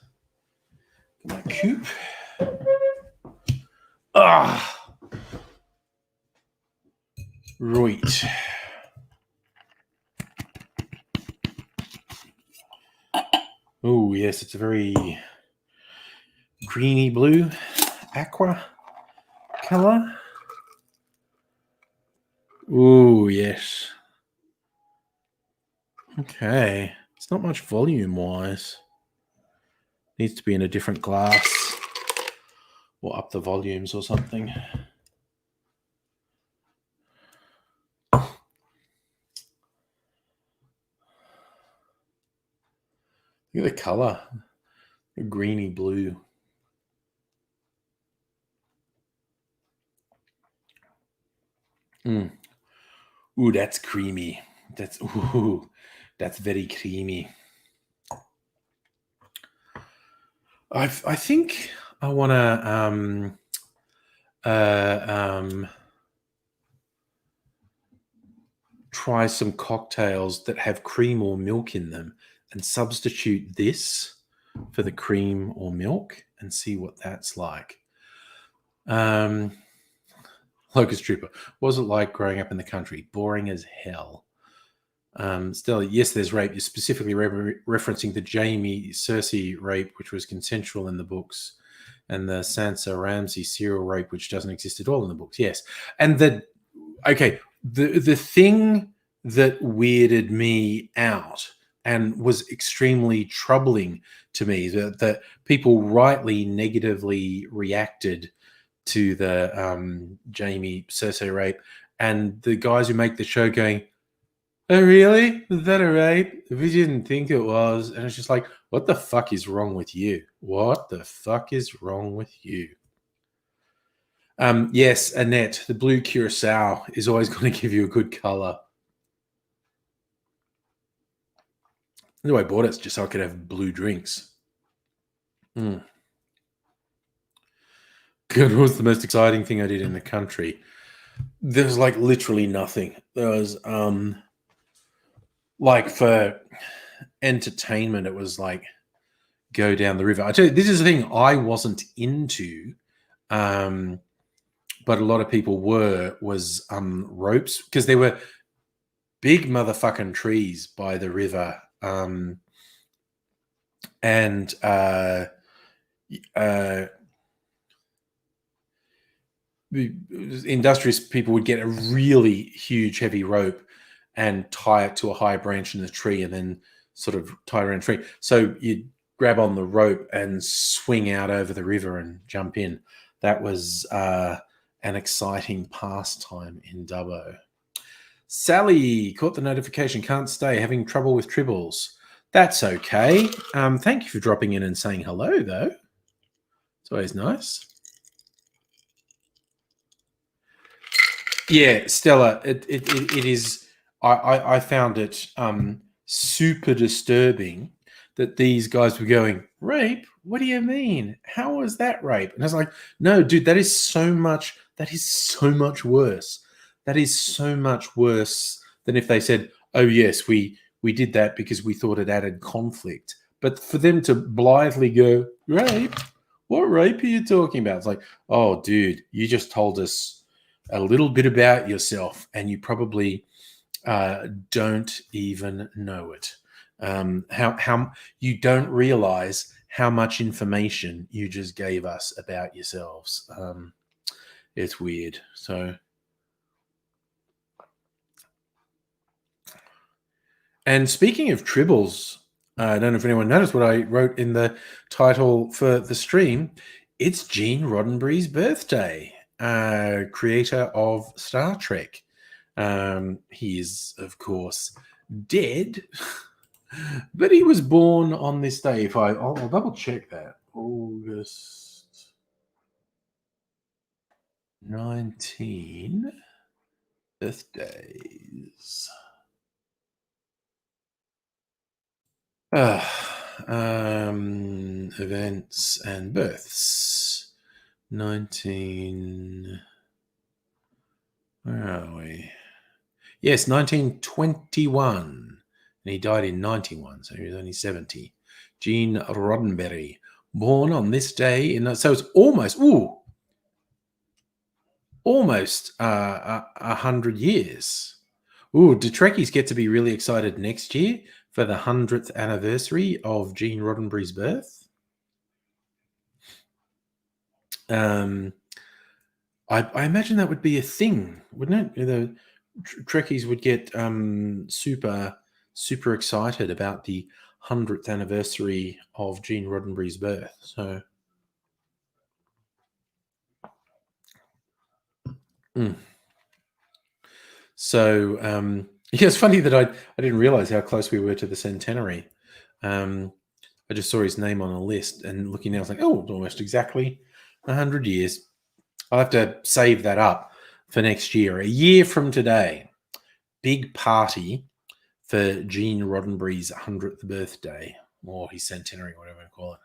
My coupe. Right. Oh, yes, it's a very greeny blue aqua color. Oh, yes. Okay. It's not much volume-wise. Needs to be in a different glass or up the volumes or something. Look at the color. The greeny blue. Ooh, that's creamy. That's very creamy. I think I want to try some cocktails that have cream or milk in them and substitute this for the cream or milk and see what that's like. Locust Trooper, what was it like growing up in the country? Boring as hell. Stella, yes, there's rape. You're specifically referencing the Jamie Cersei rape, which was consensual in the books, and the Sansa Ramsay serial rape, which doesn't exist at all in the books. Yes, and the thing that weirded me out and was extremely troubling to me that people rightly negatively reacted to the Jamie Cersei rape, and the guys who make the show going, "Oh, really? Was that a rape? We didn't think it was." And it's just like, what the fuck is wrong with you? What the fuck is wrong with you? Yes, Annette, the blue curacao is always going to give you a good color. No, I bought it just so I could have blue drinks. Mm. God, what was the most exciting thing I did in the country? There was like literally nothing. There was like for entertainment, it was like go down the river. I tell you, this is the thing I wasn't into, um, but a lot of people was ropes because there were big motherfucking trees by the river, and uh, industrious people would get a really huge, heavy rope and tie it to a high branch in the tree, and then sort of tie it around the tree. So you'd grab on the rope and swing out over the river and jump in. That was an exciting pastime in Dubbo. Sally caught the notification. Can't stay. Having trouble with tribbles. That's okay. Thank you for dropping in and saying hello, though. It's always nice. Yeah, Stella, it is. I found it super disturbing that these guys were going, rape? What do you mean? How was that rape? And I was like, no, dude, that is so much. That is so much worse. That is so much worse than if they said, oh yes, we did that because we thought it added conflict. But for them to blithely go, rape? What rape are you talking about? It's like, oh, dude, you just told us a little bit about yourself, and you probably don't even know it. How you don't realize how much information you just gave us about yourselves. It's weird. So, and speaking of tribbles, I don't know if anyone noticed what I wrote in the title for the stream. It's Gene Roddenberry's birthday, creator of Star Trek. He is, of course, dead, but he was born on this day. I'll double check that. August 19 birthdays. Events and births. 19. Where are we? Yes, 1921. And he died in 91, so he was only 70. Gene Rodenberry, born on this day so it's almost 100 years. Ooh, do Trekkies get to be really excited next year for the 100th anniversary of Gene Roddenberry's birth? I imagine that would be a thing, wouldn't it? The Trekkies would get super excited about the 100th anniversary of Gene Roddenberry's birth. So, yeah, it's funny that I didn't realize how close we were to the centenary. I just saw his name on a list, and looking now, I was like, oh, almost exactly 100 years. I'll have to save that up for next year. A year from today, big party for Gene Roddenberry's 100th birthday, or his centenary, whatever you call it.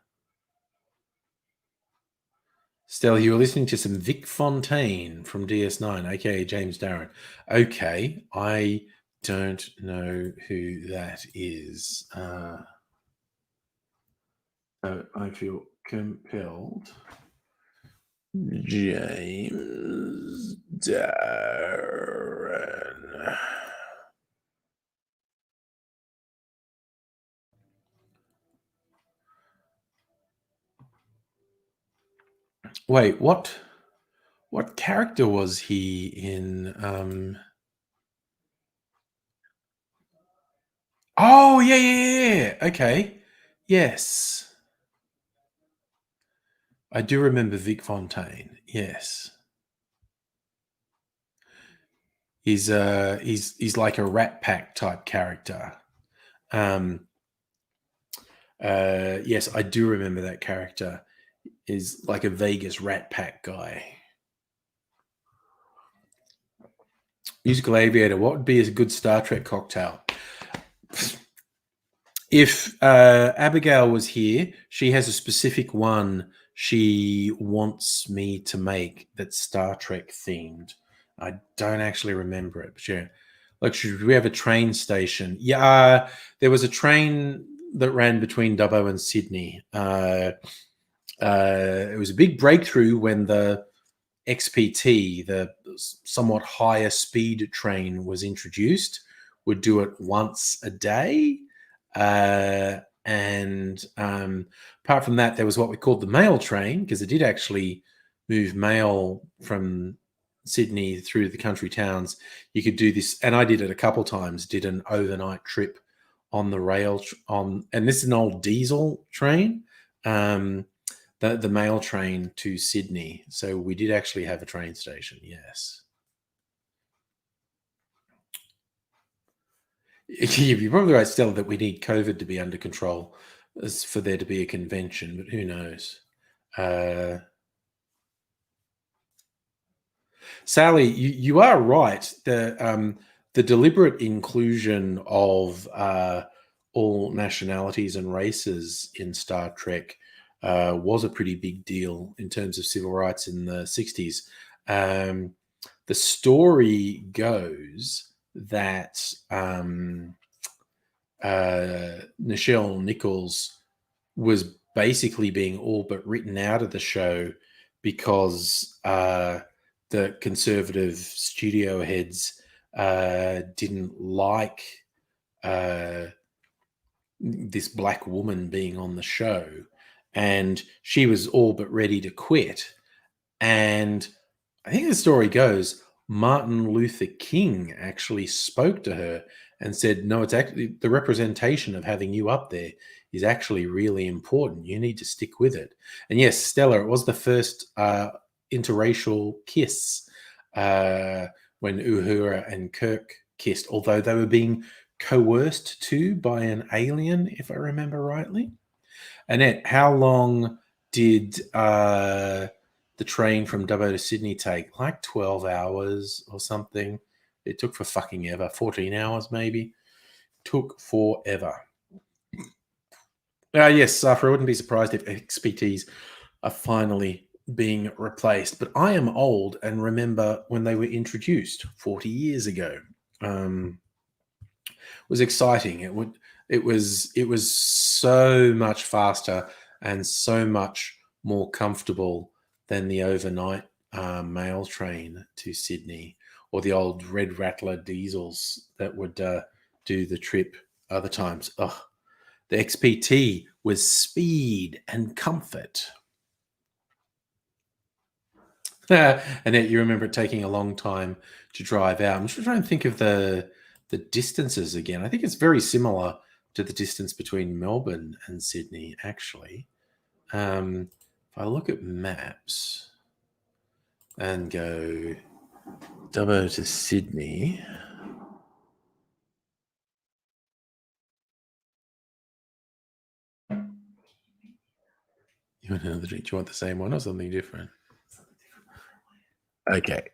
Stella, you were listening to some Vic Fontaine from DS9, aka James Darren. Okay, I don't know who that is. I feel compelled. James Darren. Wait, what? What character was he in? Oh, yeah. Okay. Yes. I do remember Vic Fontaine. Yes. He's like a Rat Pack type character. Yes, I do remember that character is like a Vegas Rat Pack guy. Musical Aviator. What would be a good Star Trek cocktail? If Abigail was here, she has a specific one she wants me to make that's Star Trek themed. I don't actually remember it, but yeah. Like, should we have a train station? Yeah, there was a train that ran between Dubbo and Sydney. It was a big breakthrough when the XPT, the somewhat higher speed train, was introduced. Would do it once a day. And apart from that, there was what we called the mail train, because it did actually move mail from Sydney through the country towns. You could do this, and I did it a couple times. Did an overnight trip on the rail and this is an old diesel train. The mail train to Sydney. So we did actually have a train station, yes. You're probably right, Stella, that we need COVID to be under control for there to be a convention, but who knows? Sally, you are right. The deliberate inclusion of all nationalities and races in Star Trek was a pretty big deal in terms of civil rights in the 60s. The story goes that Nichelle Nichols was basically being all but written out of the show because the conservative studio heads didn't like this black woman being on the show, and she was all but ready to quit. And I think the story goes, Martin Luther King actually spoke to her and said, no, it's actually the representation of having you up there is actually really important. You need to stick with it. And yes, Stella, it was the first interracial kiss when Uhura and Kirk kissed, although they were being coerced to by an alien, if I remember rightly. Annette, how long did the train from Dubbo to Sydney take? Like 12 hours or something. It took for fucking ever. 14 hours, maybe. Took forever. Yes, I wouldn't be surprised if XPTs are finally being replaced. But I am old and remember when they were introduced 40 years ago. Was exciting. It was so much faster and so much more comfortable than the overnight mail train to Sydney or the old Red Rattler diesels that would do the trip other times. Oh, the XPT was speed and comfort. And yet you remember it taking a long time to drive out. I'm just trying to think of the distances again. I think it's very similar to the distance between Melbourne and Sydney, actually. If I look at maps and go Dubbo to Sydney. You want another drink? Do you want the same one or something different? Okay.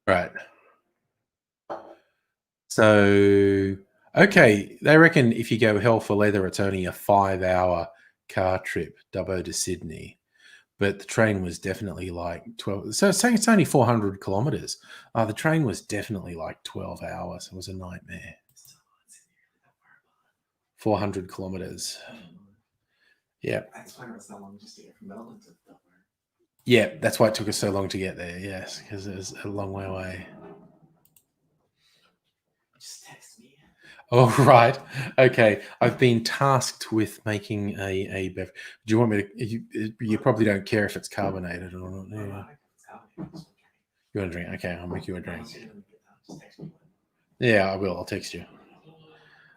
Right. So, okay, they reckon if you go hell for leather, it's only a 5-hour car trip, Dubbo to Sydney. But the train was definitely like 12. So saying it's only 400 kilometers. The train was definitely like 12 hours. It was a nightmare. 400 kilometers. Yeah. That's why it was so long just to get from Melbourne to Dublin. Yeah, that's why it took us so long to get there. Yes, because it was a long way away. Just text me. Oh, right. Okay. I've been tasked with making a beverage. Do you want me to? You probably don't care if it's carbonated or not. Yeah. You want a drink? Okay, I'll make you a drink. Yeah, I will. I'll text you.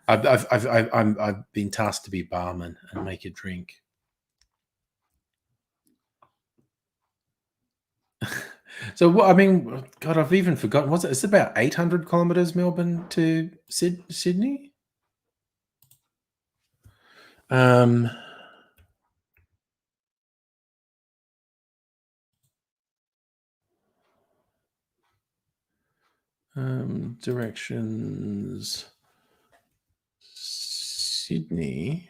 I've been tasked to be barman and make a drink. So I mean, God, I've even forgotten. Was it? It's about 800 kilometers, Melbourne to Sydney. Directions. Sydney.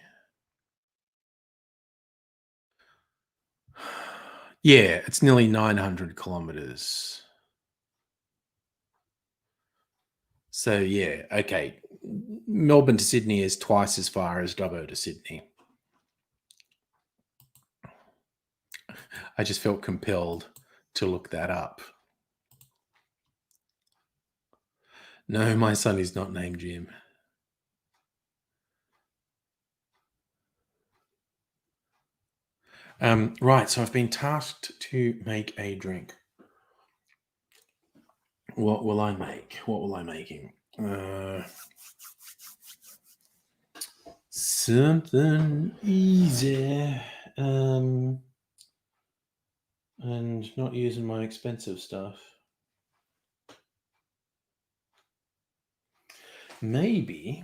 Yeah, it's nearly 900 kilometers. So, yeah, okay. Melbourne to Sydney is twice as far as Dubbo to Sydney. I just felt compelled to look that up. No, my son is not named Jim. Right, so I've been tasked to make a drink. What will I make? What will I making? Something easy. And not using my expensive stuff. Maybe.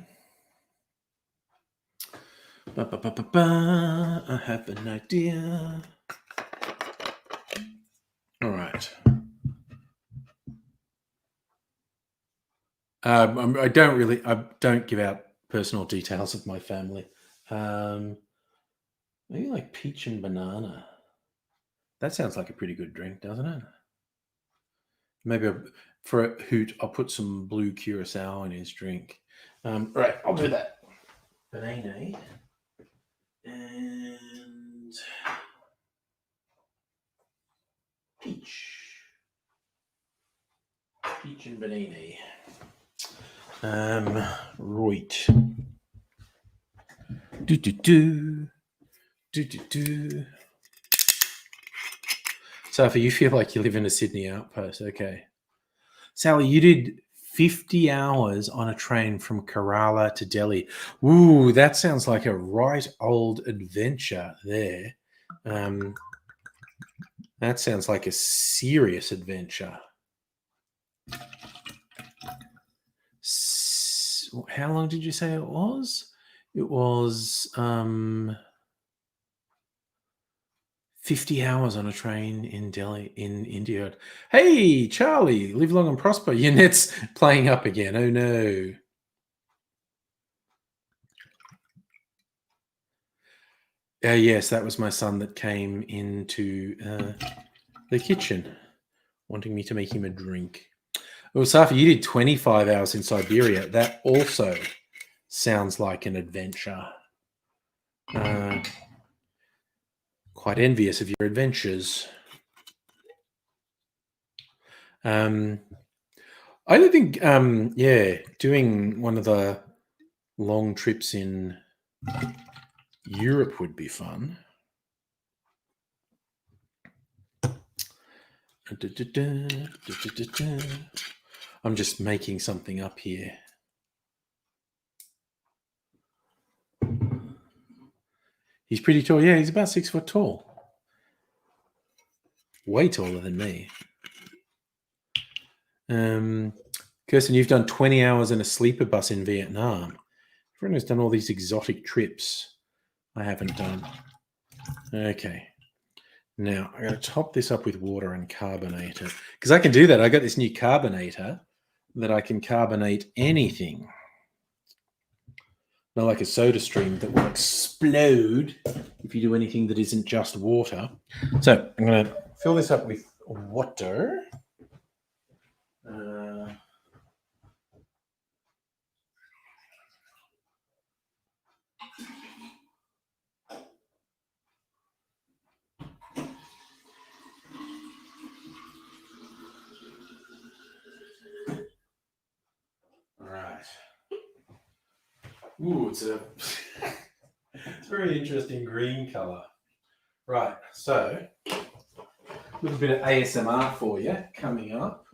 I have an idea. All right. I don't give out personal details of my family. Maybe like peach and banana. That sounds like a pretty good drink, doesn't it? Maybe for a hoot, I'll put some blue curacao in his drink. Right, I'll do that. Banana and peach. Peach and banana. Right. Do. Sophie, you feel like you live in a Sydney outpost. Okay. Sally, you did 50 hours on a train from Kerala to Delhi. Ooh, that sounds like a right old adventure there. That sounds like a serious adventure. How long did you say it was? It was 50 hours on a train in Delhi, in India. Hey, Charlie, live long and prosper. Your net's playing up again. Oh, no. Yes, that was my son that came into the kitchen wanting me to make him a drink. Well, Safi, you did 25 hours in Siberia. That also sounds like an adventure. Quite envious of your adventures. I don't think, doing one of the long trips in Europe would be fun. I'm just making something up here. He's pretty tall. Yeah, he's about 6 foot tall. Way taller than me. Kirsten, you've done 20 hours in a sleeper bus in Vietnam. Everyone has done all these exotic trips. I haven't done. Okay. Now, I'm going to top this up with water and carbonate it. Because I can do that. I got this new carbonator that I can carbonate anything. Not like a soda stream that will explode if you do anything that isn't just water. So I'm going to fill this up with water. Right. Ooh, it's a very interesting green color. Right, so a little bit of ASMR for you coming up.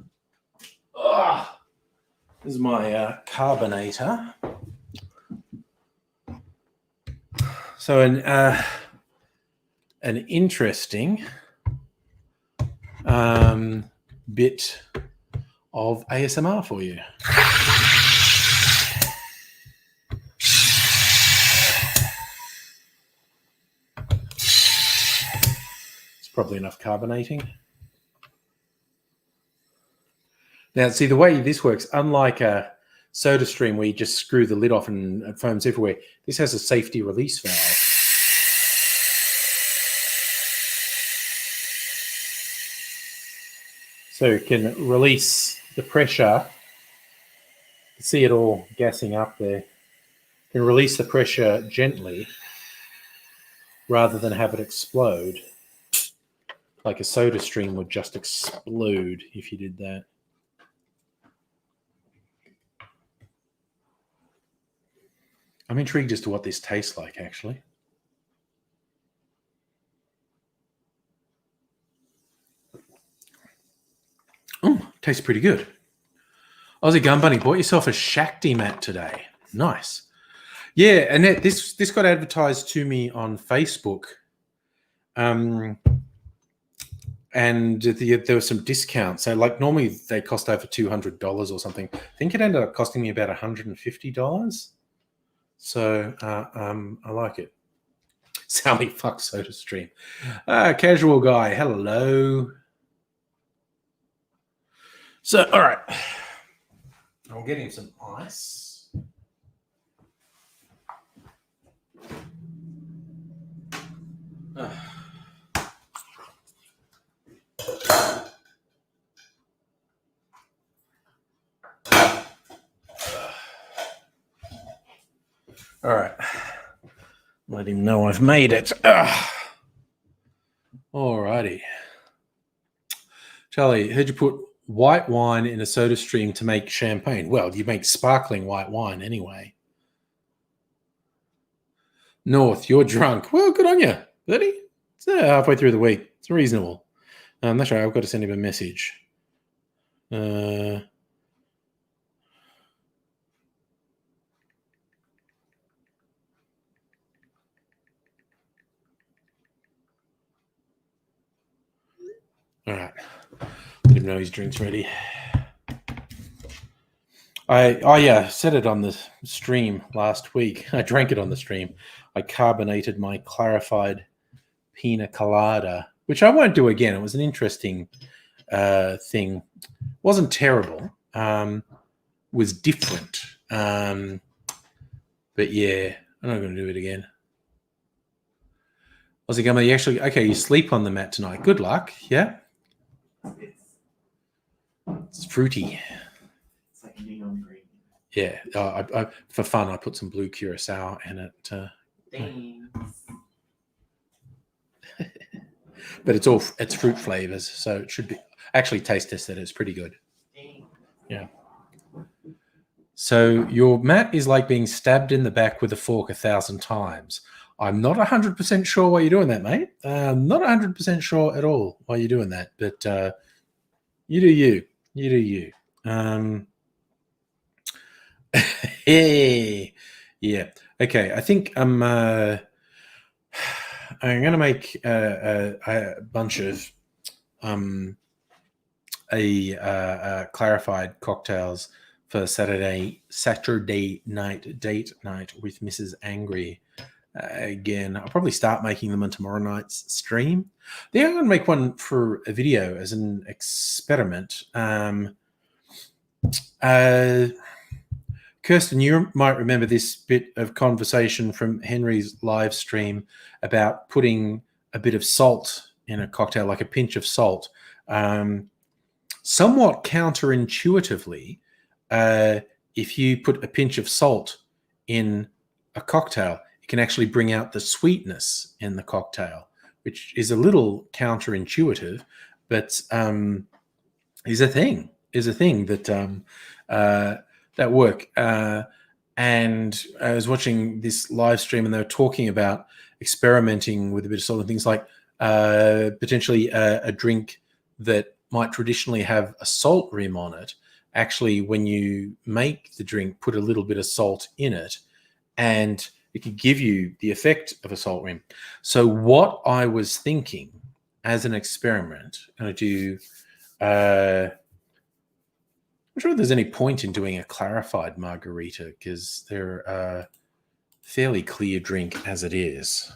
This is my carbonator. So an interesting bit of ASMR for you. It's probably enough carbonating. Now, see, the way this works, unlike a soda stream where you just screw the lid off and it foams everywhere, this has a safety release valve. So it can release the pressure. You see it all gassing up there. It can release the pressure gently rather than have it explode. Like a soda stream would just explode if you did that. I'm intrigued as to what this tastes like, actually. Oh, tastes pretty good. Aussie Gun Bunny, bought yourself a Shakti mat today. Nice. Yeah, and this got advertised to me on Facebook. And there were some discounts. So, like, normally they cost over $200 or something. I think it ended up costing me about $150. So, I like it. Sally fuck soda stream. Casual guy, hello. So, all right. I'll get him some ice. All right. Let him know I've made it. All righty. Charlie, heard you put white wine in a soda stream to make champagne. Well, you make sparkling white wine anyway. North, you're drunk. Well, good on you, buddy. It's halfway through the week. It's reasonable. That's right. I've got to send him a message. All right. Let him know his drink's ready. I said it on the stream last week. I drank it on the stream. I carbonated my clarified pina colada, which I won't do again. It was an interesting thing. Wasn't terrible. Was different. But yeah, I'm not going to do it again. Aussie Gummer, you actually you sleep on the mat tonight. Good luck. Yeah. It's fruity. It's like neon green. Yeah. I for fun, I put some blue curacao in it. Thanks. But it's fruit flavors, so it should be actually taste tested. It's pretty good. Thanks. Yeah. So your mat is like being stabbed in the back with a fork 1,000 times. I'm not 100% sure why you're doing that, mate. Not 100% sure at all why you're doing that, but you do you. You do you. Hey, yeah. Okay, I think I'm going to make a bunch of clarified cocktails for Saturday night date night with Mrs. Angry. Again, I'll probably start making them on tomorrow night's stream. Then I'm going to make one for a video as an experiment. Kirsten, you might remember this bit of conversation from Henry's live stream about putting a bit of salt in a cocktail, like a pinch of salt. Somewhat counterintuitively, if you put a pinch of salt in a cocktail, it can actually bring out the sweetness in the cocktail, which is a little counterintuitive, but is a thing that work. And I was watching this live stream and they were talking about experimenting with a bit of salt and things like potentially a drink that might traditionally have a salt rim on it. Actually, when you make the drink, put a little bit of salt in it and it could give you the effect of a salt rim. So what I was thinking as an experiment, I'm going to do... I'm not sure there's any point in doing a clarified margarita because they're a fairly clear drink as it is.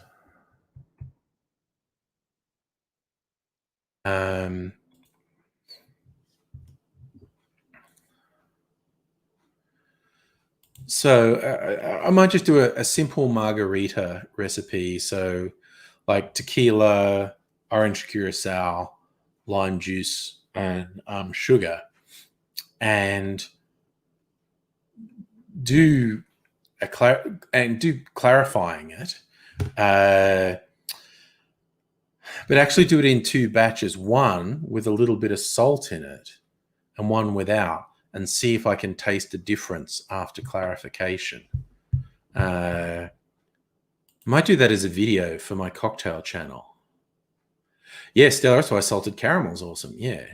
So I might just do a simple margarita recipe. So like tequila, orange curacao, lime juice, and sugar, and do do clarifying it, but actually do it in two batches, one with a little bit of salt in it and one without, and see if I can taste a difference after clarification. Might do that as a video for my cocktail channel. Yeah, Stella, that's why salted caramel's awesome. Yeah.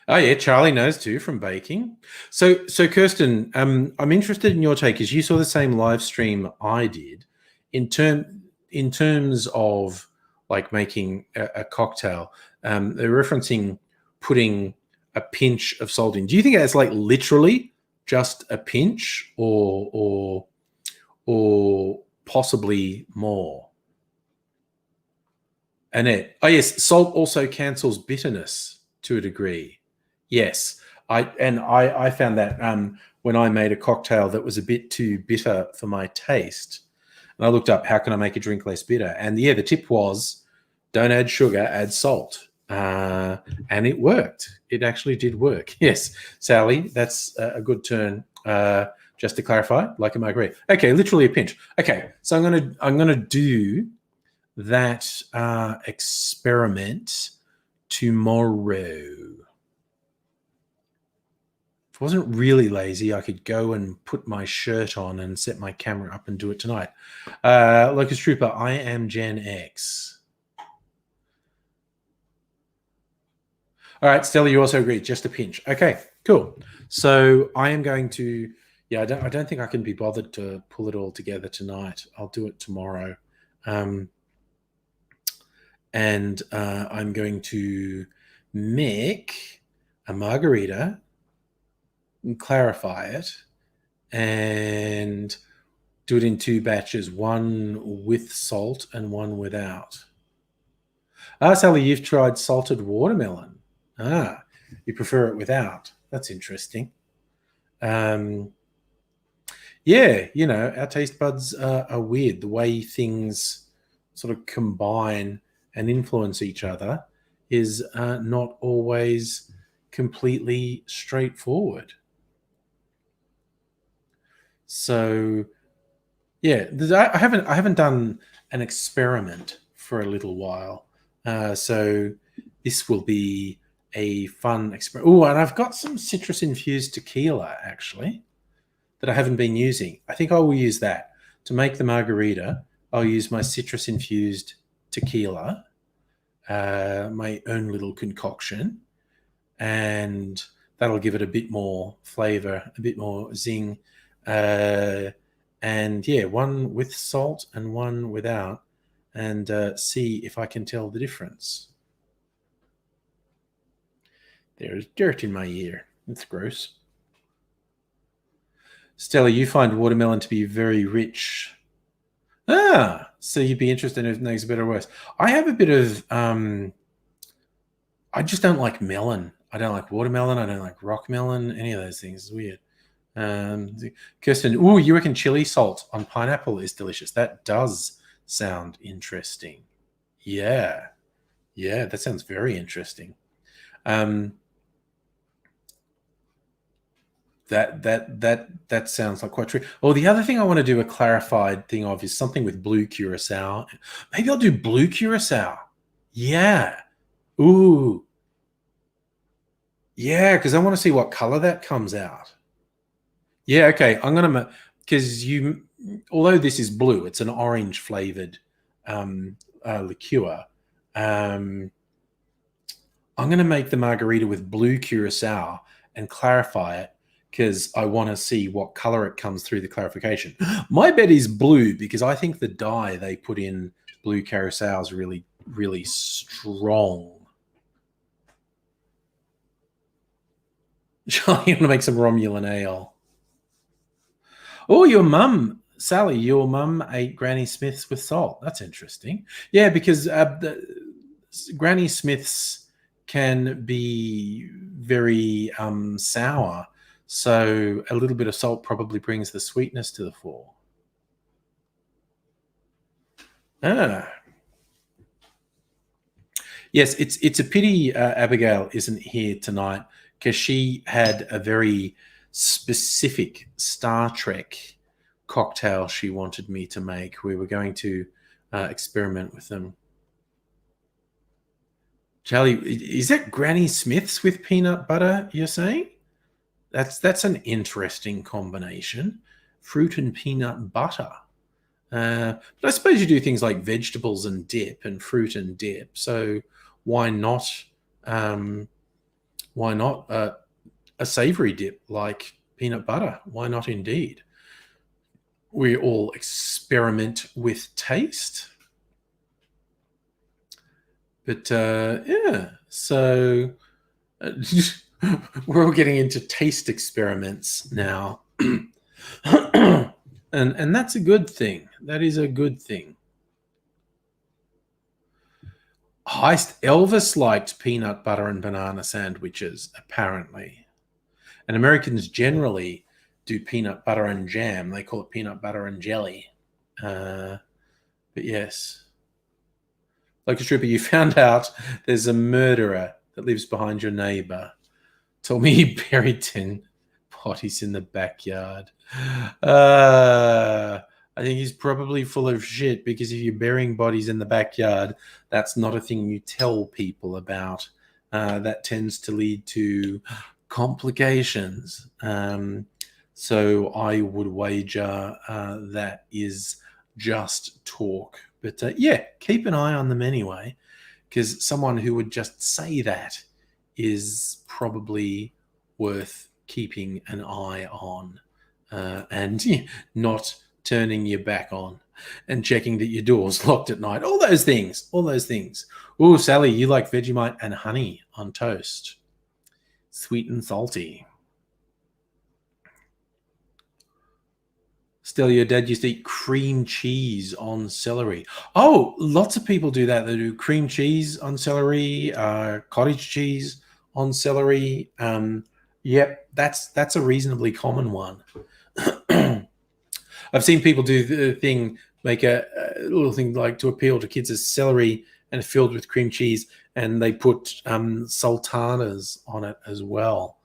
Oh yeah, Charlie knows too from baking. So Kirsten, I'm interested in your take because you saw the same live stream I did. In terms of like making a cocktail, they're referencing putting a pinch of salt in. Do you think that's like literally just a pinch, or possibly more? Annette, oh yes, salt also cancels bitterness to a degree. Yes, I found that when I made a cocktail that was a bit too bitter for my taste, and I looked up how can I make a drink less bitter, and yeah, the tip was don't add sugar, add salt, and it worked. It actually did work. Yes, Sally, that's a good turn. Just to clarify, like a margarita. Okay, literally a pinch. Okay, so I'm gonna do that experiment tomorrow. If I wasn't really lazy, I could go and put my shirt on and set my camera up and do it tonight. Locust Trooper, I am Gen X. All right, Stella, you also agree, just a pinch. Okay, cool. So I am going to, yeah, I don't think I can be bothered to pull it all together tonight. I'll do it tomorrow. And I'm going to make a margarita and clarify it and do it in two batches, one with salt and one without. Ah, Sally, you've tried salted watermelon. Ah, you prefer it without. That's interesting. Yeah, you know, our taste buds are weird. The way things sort of combine and influence each other is not always completely straightforward. So, yeah, I haven't done an experiment for a little while, so this will be a fun experiment. Oh, and I've got some citrus infused tequila actually that I haven't been using. I think I will use that to make the margarita. I'll use my citrus infused tequila, my own little concoction, and that'll give it a bit more flavor, a bit more zing. And yeah, one with salt and one without, and see if I can tell the difference. There's dirt in my ear. That's gross. Stella, you find watermelon to be very rich. Ah, so you'd be interested if it makes it better or worse. I have a bit of I just don't like melon. I don't like watermelon. I don't like rock melon. Any of those things. It's weird. Kirsten, ooh, you reckon chili salt on pineapple is delicious? That does sound interesting. Yeah, yeah, that sounds very interesting. That sounds like quite true. Oh, the other thing I want to do a clarified thing of is something with blue curacao. Maybe I'll do blue curacao. Yeah. Ooh. Yeah, because I want to see what color that comes out. Yeah, okay. I'm gonna, because although this is blue, it's an orange flavored liqueur. I'm gonna make the margarita with blue curacao and clarify it because I want to see what color it comes through the clarification. My bet is blue because I think the dye they put in blue curacao is really, really strong. Charlie, you want to make some Romulan ale? Oh, your mum, Sally, your mum ate Granny Smiths with salt. That's interesting. Yeah, because Granny Smiths can be very sour. So a little bit of salt probably brings the sweetness to the fore. Yes, it's a pity Abigail isn't here tonight, because she had a very specific Star Trek cocktail she wanted me to make. We were going to experiment with them. Charlie, is that Granny Smith's with peanut butter, you're saying? That's an interesting combination. Fruit and peanut butter. But I suppose you do things like vegetables and dip and fruit and dip. So why not? Why not a savory dip like peanut butter? Why not, indeed? We all experiment with taste. But yeah, so we're all getting into taste experiments now. And that's a good thing. That is a good thing. Heist Elvis liked peanut butter and banana sandwiches, apparently. And Americans generally do peanut butter and jam. They call it peanut butter and jelly. But yes. Like a stripper, you found out there's a murderer that lives behind your neighbor. Told me he buried 10 bodies in the backyard. I think he's probably full of shit, because if you're burying bodies in the backyard, that's not a thing you tell people about. That tends to lead to complications. So I would wager that is just talk. But yeah, keep an eye on them anyway, because someone who would just say that is probably worth keeping an eye on, and not turning your back on, and checking that your door's locked at night. All those things. Oh, Sally, you like Vegemite and honey on toast. Sweet and salty. Still, your dad used to eat cream cheese on celery. Oh, lots of people do that. They do cream cheese on celery, cottage cheese on celery. Yep, that's a reasonably common one. I've seen people do the thing, make a little thing like to appeal to kids, as celery and filled with cream cheese, and they put sultanas on it as well.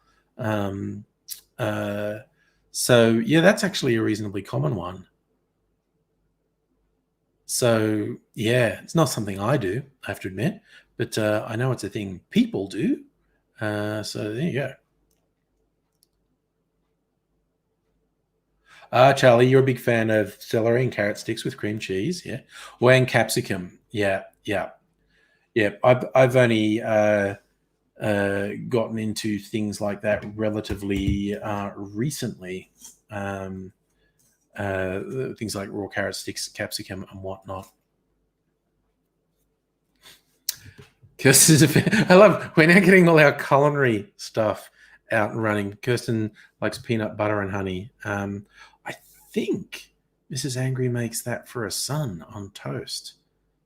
So yeah, that's actually a reasonably common one. So yeah, it's not something I do, I have to admit, but I know it's a thing people do. So there you go. Charlie, you're a big fan of celery and carrot sticks with cream cheese, yeah? Well, and capsicum, yeah. I've only gotten into things like that relatively recently. Things like raw carrot sticks, capsicum, and whatnot. Kirsten, I love, we're now getting all our culinary stuff out and running. Kirsten likes peanut butter and honey. I think Mrs. Angry makes that for a son on toast.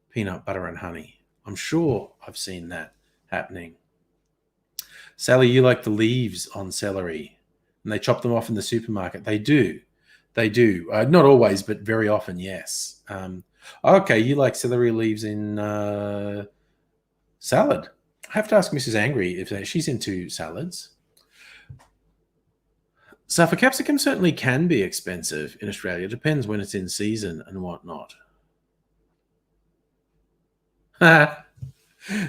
Peanut butter and honey. I'm sure I've seen that happening. Sally, you like the leaves on celery, and they chop them off in the supermarket. They do. Not always, but very often, yes. Okay, you like celery leaves in salad. I have to ask Mrs. Angry if she's into salads. So for capsicum certainly can be expensive in Australia. It depends when it's in season and whatnot.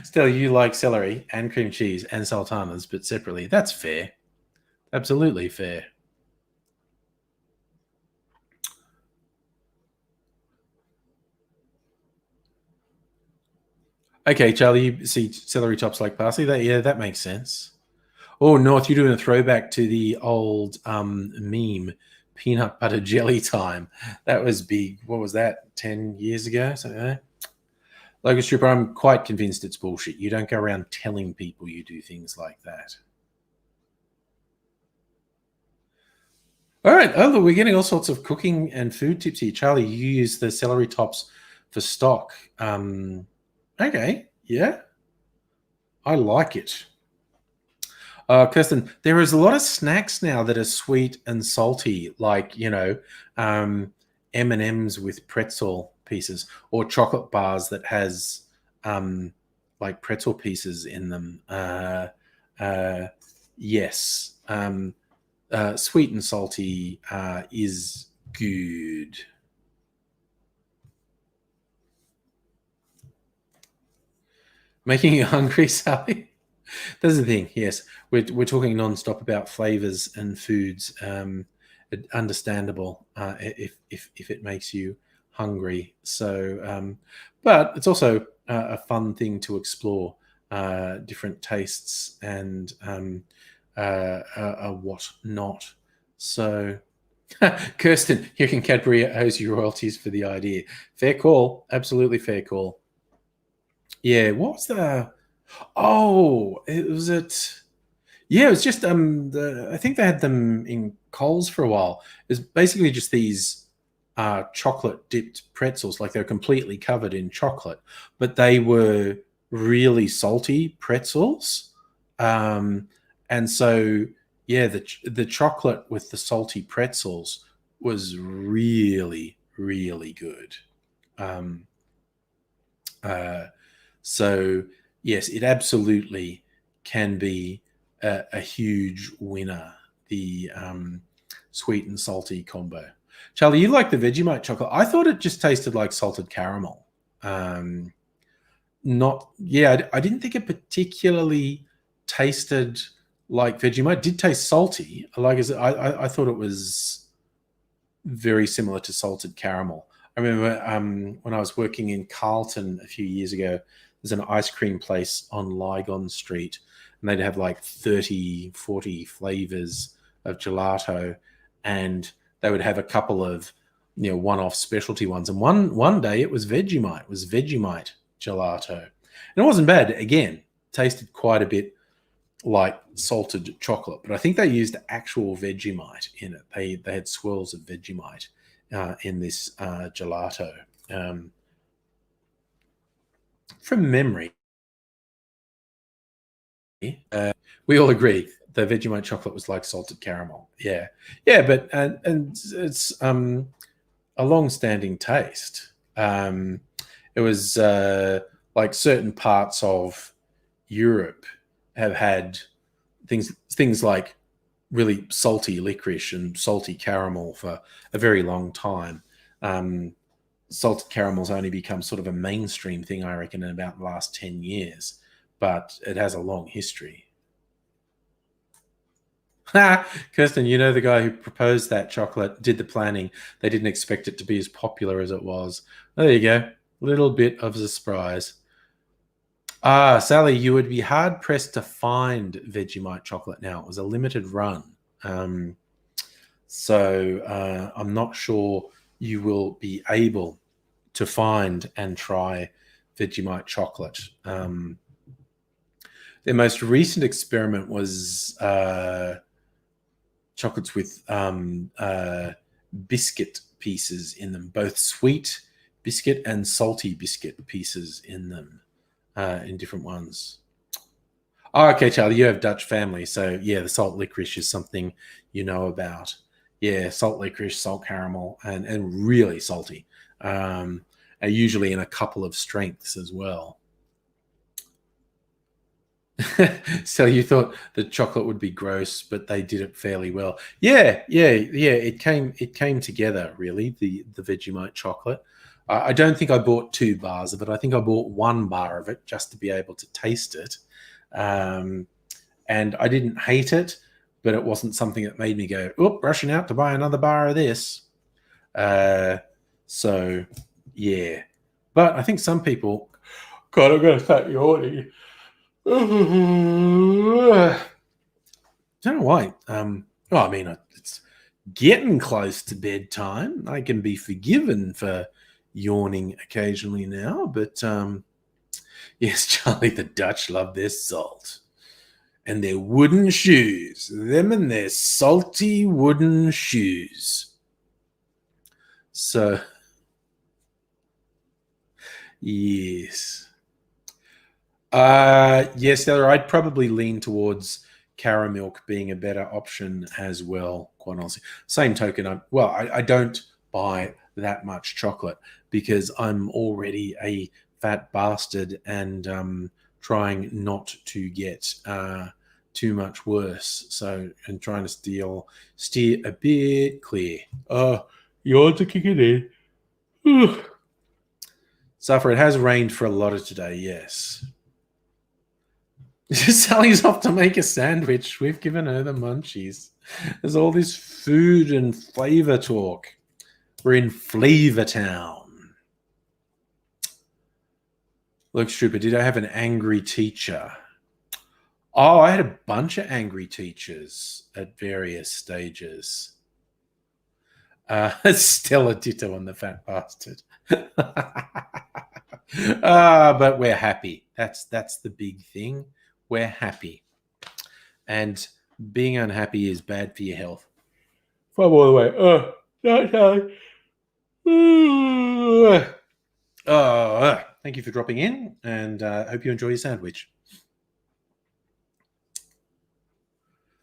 Still, you like celery and cream cheese and sultanas, but separately. That's fair. Absolutely fair. Okay, Charlie, you see celery tops like parsley. That makes sense. Oh, North, you're doing a throwback to the old meme, peanut butter jelly time. That was big. What was that, 10 years ago? Something like that? Locust Stripper, I'm quite convinced it's bullshit. You don't go around telling people you do things like that. All right. Oh, look, we're getting all sorts of cooking and food tips here. Charlie, you use the celery tops for stock. Okay. Yeah. I like it. Kirsten, there is a lot of snacks now that are sweet and salty, like M&Ms with pretzel pieces, or chocolate bars that has like pretzel pieces in them. Yes, sweet and salty is good. Making you hungry, Sally? That's the thing. Yes, we're talking nonstop about flavors and foods. Understandable if it makes you hungry. So, but it's also a fun thing to explore different tastes and what not. So, Kirsten, you can Cadbury owes you royalties for the idea. Fair call. Absolutely fair call. Yeah. What was the? Oh, it was it. Yeah, it was just I think they had them in Coles for a while. It's basically just these chocolate dipped pretzels, like they're completely covered in chocolate, but they were really salty pretzels. Um, and so yeah, the chocolate with the salty pretzels was really really good. Um, uh, so yes, it absolutely can be a huge winner. The sweet and salty combo. Charlie, you like the Vegemite chocolate? I thought it just tasted like salted caramel. Um, not yeah, I didn't think it particularly tasted like Vegemite. It did taste salty. I thought it was very similar to salted caramel. I remember when I was working in Carlton a few years ago, there's an ice cream place on Lygon Street, and they'd have like 30, 40 flavors of gelato, and they would have a couple of one-off specialty ones. And one day it was Vegemite. It was Vegemite gelato, and it wasn't bad. Again, tasted quite a bit like salted chocolate, but I think they used actual Vegemite in it. They had swirls of Vegemite in this gelato. From memory, we all agree the Vegemite chocolate was like salted caramel. Yeah, yeah, but and it's a long-standing taste. It was like certain parts of Europe have had things like really salty licorice and salty caramel for a very long time. Salted caramel's only become sort of a mainstream thing, I reckon, in about the last 10 years, but it has a long history. Kirsten, you know the guy who proposed that chocolate, did the planning. They didn't expect it to be as popular as it was. There you go. Little bit of a surprise. Sally, you would be hard pressed to find Vegemite chocolate now. It was a limited run. So I'm not sure you will be able to find and try Vegemite chocolate. Their most recent experiment was chocolates with biscuit pieces in them, both sweet biscuit and salty biscuit pieces in them, in different ones. Oh, okay, Charlie, you have Dutch family, so yeah, the salt licorice is something you know about. Yeah, salt licorice, salt caramel, and really salty. Usually in a couple of strengths as well. So you thought the chocolate would be gross, but they did it fairly well. Yeah, yeah, yeah. It came together really. The Vegemite chocolate. I don't think I bought 2 bars of it. I think I bought 1 bar of it just to be able to taste it. And I didn't hate it, but it wasn't something that made me go, "Oh, rushing out to buy another bar of this." So yeah, but I think some people. God, I'm going to start yawning. I don't know why. Well, I mean, it's getting close to bedtime. I can be forgiven for yawning occasionally now, but yes, Charlie, the Dutch love their salt and their wooden shoes. Them and their salty wooden shoes. So, yes. Yes, Heather, I'd probably lean towards caramel being a better option as well, quite honestly. Same token, I don't buy that much chocolate because I'm already a fat bastard and trying not to get too much worse. So, and trying to steer a bit clear. Yawns are kicking in. Suffer, it has rained for a lot of today, yes. Sally's off to make a sandwich. We've given her the munchies. There's all this food and flavor talk. We're in Flavor Town. Look, Stripper, did I have an angry teacher? Oh, I had a bunch of angry teachers at various stages. Stella Ditto on the fat bastard. But we're happy. That's the big thing. We're happy. And being unhappy is bad for your health. Five all the way. Thank you for dropping in, and hope you enjoy your sandwich.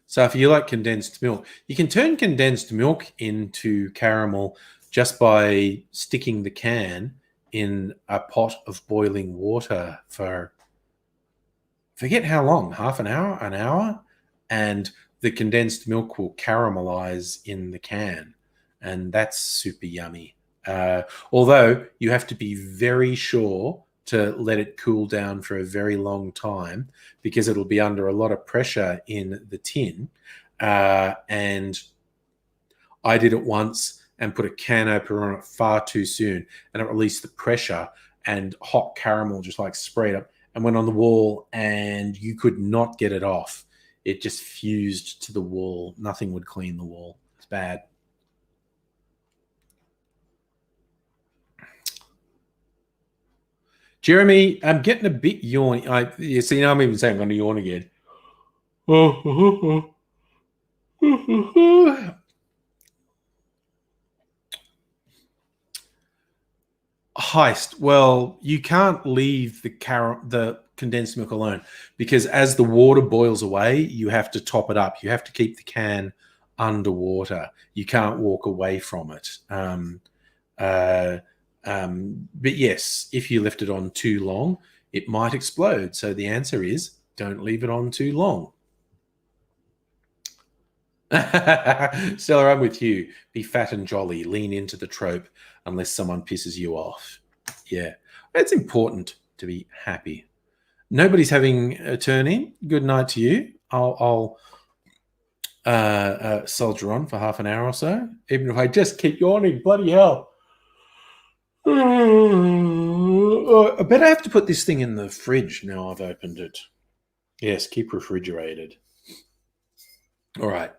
So if you like condensed milk, you can turn condensed milk into caramel just by sticking the can in a pot of boiling water for, forget how long, half an hour, and the condensed milk will caramelize in the can, and that's super yummy. Although you have to be very sure to let it cool down for a very long time because it'll be under a lot of pressure in the tin. And I did it once and put a can opener on it far too soon, and it released the pressure, and hot caramel just like sprayed up and went on the wall, and you could not get it off. It just fused to the wall. Nothing would clean the wall. It's bad. Jeremy, I'm getting a bit yawny. You see, I'm even saying I'm going to yawn again. Heist. Well, you can't leave the condensed milk alone because as the water boils away, you have to top it up. You have to keep the can underwater. You can't walk away from it. But yes, if you left it on too long, it might explode. So the answer is don't leave it on too long. Stella, I'm with you. Be fat and jolly. Lean into the trope unless someone pisses you off. Yeah, it's important to be happy. Nobody's having a turn in. Good night to you. I'll soldier on for half an hour or so, even if I just keep yawning. Bloody hell. I bet I have to put this thing in the fridge now I've opened it. Yes, keep refrigerated. All right.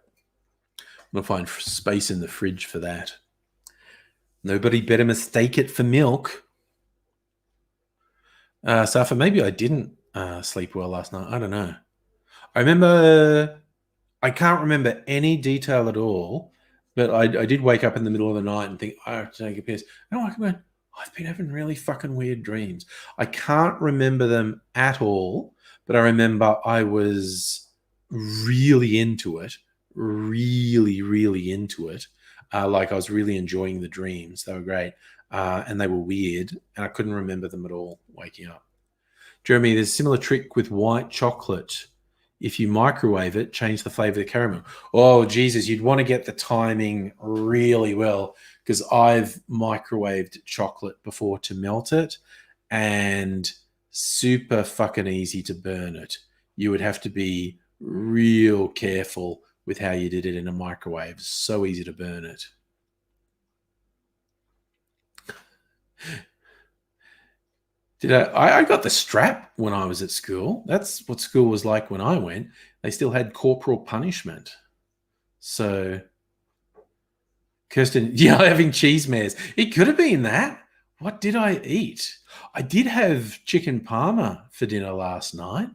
I'm going to find space in the fridge for that. Nobody better mistake it for milk. Safa, maybe I didn't sleep well last night. I don't know. I can't remember any detail at all, but I did wake up in the middle of the night and think, I have to take a piss. And I'm like, I've been having really fucking weird dreams. I can't remember them at all, but I remember I was really into it, really, really into it. Like I was really enjoying the dreams. They were great. And they were weird, and I couldn't remember them at all waking up. Jeremy, there's a similar trick with white chocolate. If you microwave it, change the flavor of the caramel. Oh, Jesus, you'd want to get the timing really well because I've microwaved chocolate before to melt it, and super fucking easy to burn it. You would have to be real careful with how you did it in a microwave. So easy to burn it. I got the strap when I was at school. That's what school was like when I went. They still had corporal punishment. So, Kirsten, yeah, having cheese mares. It could have been that. What did I eat? I did have chicken parma for dinner last night.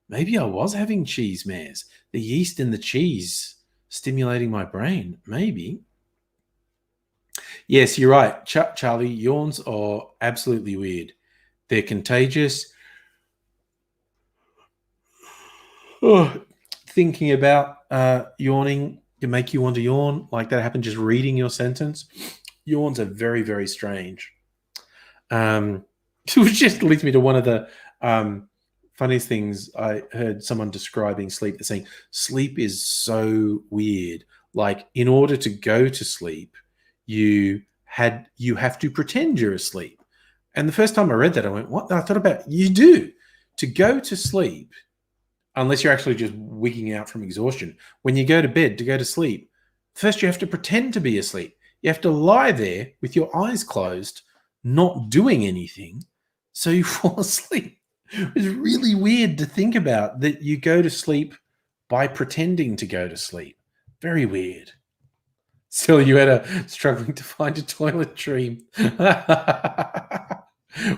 Maybe I was having cheese mares. The yeast in the cheese stimulating my brain. Maybe. Yes, you're right. Charlie, yawns are absolutely weird. They're contagious. Oh, thinking about yawning can make you want to yawn. Like that happened just reading your sentence. Yawns are very, very strange. Which just leads me to one of the funniest things I heard someone describing sleep. They're saying sleep is so weird. Like in order to go to sleep, you have to pretend you're asleep. And the first time I read that, I went, "What?" I thought about you do to go to sleep, unless you're actually just wigging out from exhaustion. When you go to bed to go to sleep, first you have to pretend to be asleep. You have to lie there with your eyes closed, not doing anything, so you fall asleep. It's really weird to think about that you go to sleep by pretending to go to sleep. Very weird. Still, you had a struggling to find a toilet dream.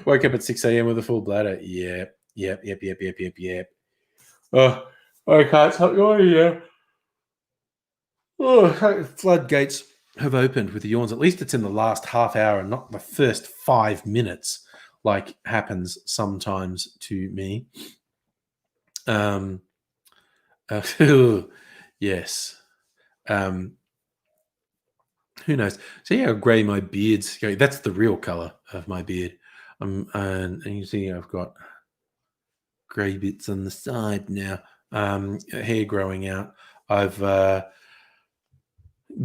Woke up at 6 a.m. with a full bladder. Yep. Oh, I can't stop yawning now. Oh, floodgates have opened with the yawns. At least it's in the last half hour and not the first 5 minutes, like happens sometimes to me. Yes. Who knows? See how grey my beard's going? That's the real colour of my beard. And you see I've got grey bits on the side now. Hair growing out. I've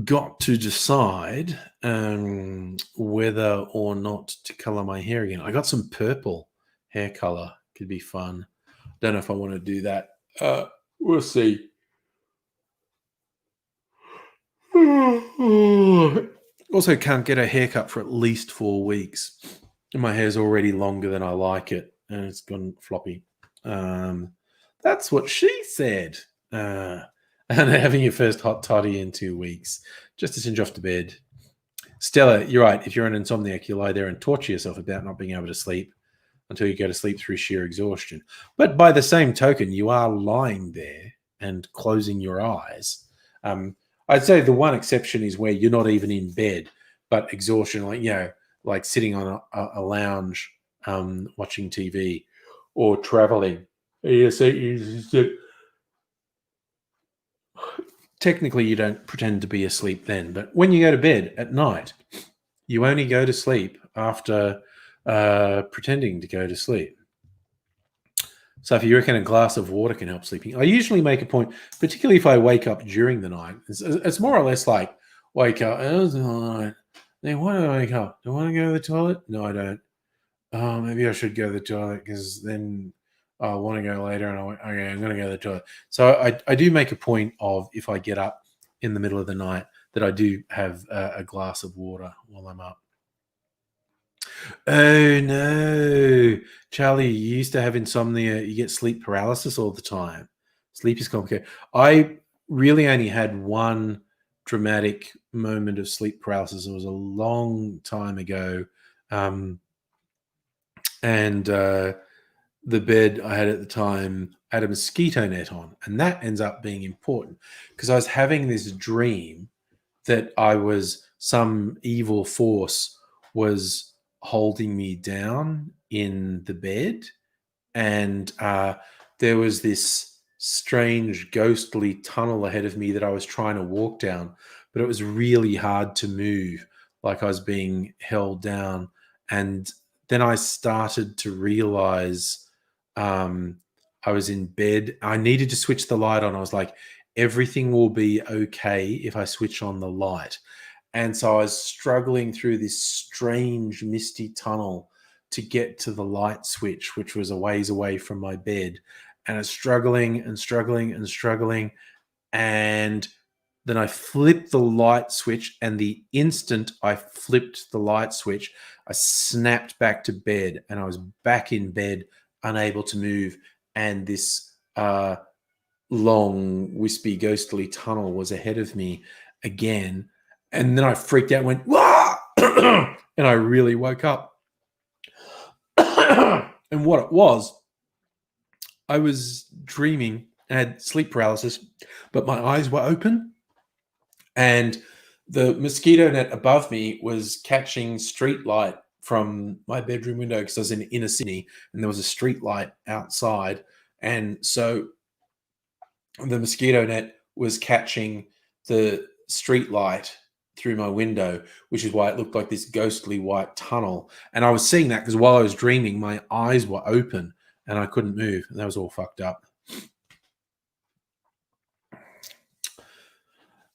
got to decide whether or not to colour my hair again. I got some purple hair colour. Could be fun. Don't know if I want to do that. We'll see. Also can't get a haircut for at least 4 weeks. My hair's already longer than I like it, and it's gone floppy. That's what she said. And having your first hot toddy in 2 weeks. Just to singe off to bed. Stella, you're right. If you're an insomniac, you lie there and torture yourself about not being able to sleep until you go to sleep through sheer exhaustion. But by the same token, you are lying there and closing your eyes. I'd say the one exception is where you're not even in bed, but exhaustion, like sitting on a lounge watching TV or traveling. Technically, you don't pretend to be asleep then, but when you go to bed at night, you only go to sleep after pretending to go to sleep. So if you reckon a glass of water can help sleeping, I usually make a point, particularly if I wake up during the night. It's more or less like wake up. Then why do I wake up? Do I want to go to the toilet? No, I don't. Oh, maybe I should go to the toilet because then I'll want to go later. And I'm going to go to the toilet. So I do make a point of if I get up in the middle of the night that I do have a glass of water while I'm up. Oh no, Charlie, you used to have insomnia. You get sleep paralysis all the time. Sleep is complicated. I really only had one dramatic moment of sleep paralysis. It was a long time ago. And the bed I had at the time had a mosquito net on. And that ends up being important because I was having this dream that some evil force was holding me down in the bed, and there was this strange ghostly tunnel ahead of me that I was trying to walk down, but it was really hard to move, like I was being held down. And then I started to realize I was in bed. I needed to switch the light on. I was like, everything will be okay if I switch on the light. And so I was struggling through this strange misty tunnel to get to the light switch, which was a ways away from my bed. And I was struggling and struggling and struggling. And then I flipped the light switch. And the instant I flipped the light switch, I snapped back to bed. And I was back in bed, unable to move. And this long, wispy, ghostly tunnel was ahead of me again. And then I freaked out and went, "Wah!" And I really woke up. And what it was, I was dreaming. I had sleep paralysis, but my eyes were open. And the mosquito net above me was catching street light from my bedroom window because I was in inner Sydney and there was a street light outside. And so the mosquito net was catching the street light through my window, which is why it looked like this ghostly white tunnel. And I was seeing that because while I was dreaming, my eyes were open and I couldn't move. And that was all fucked up.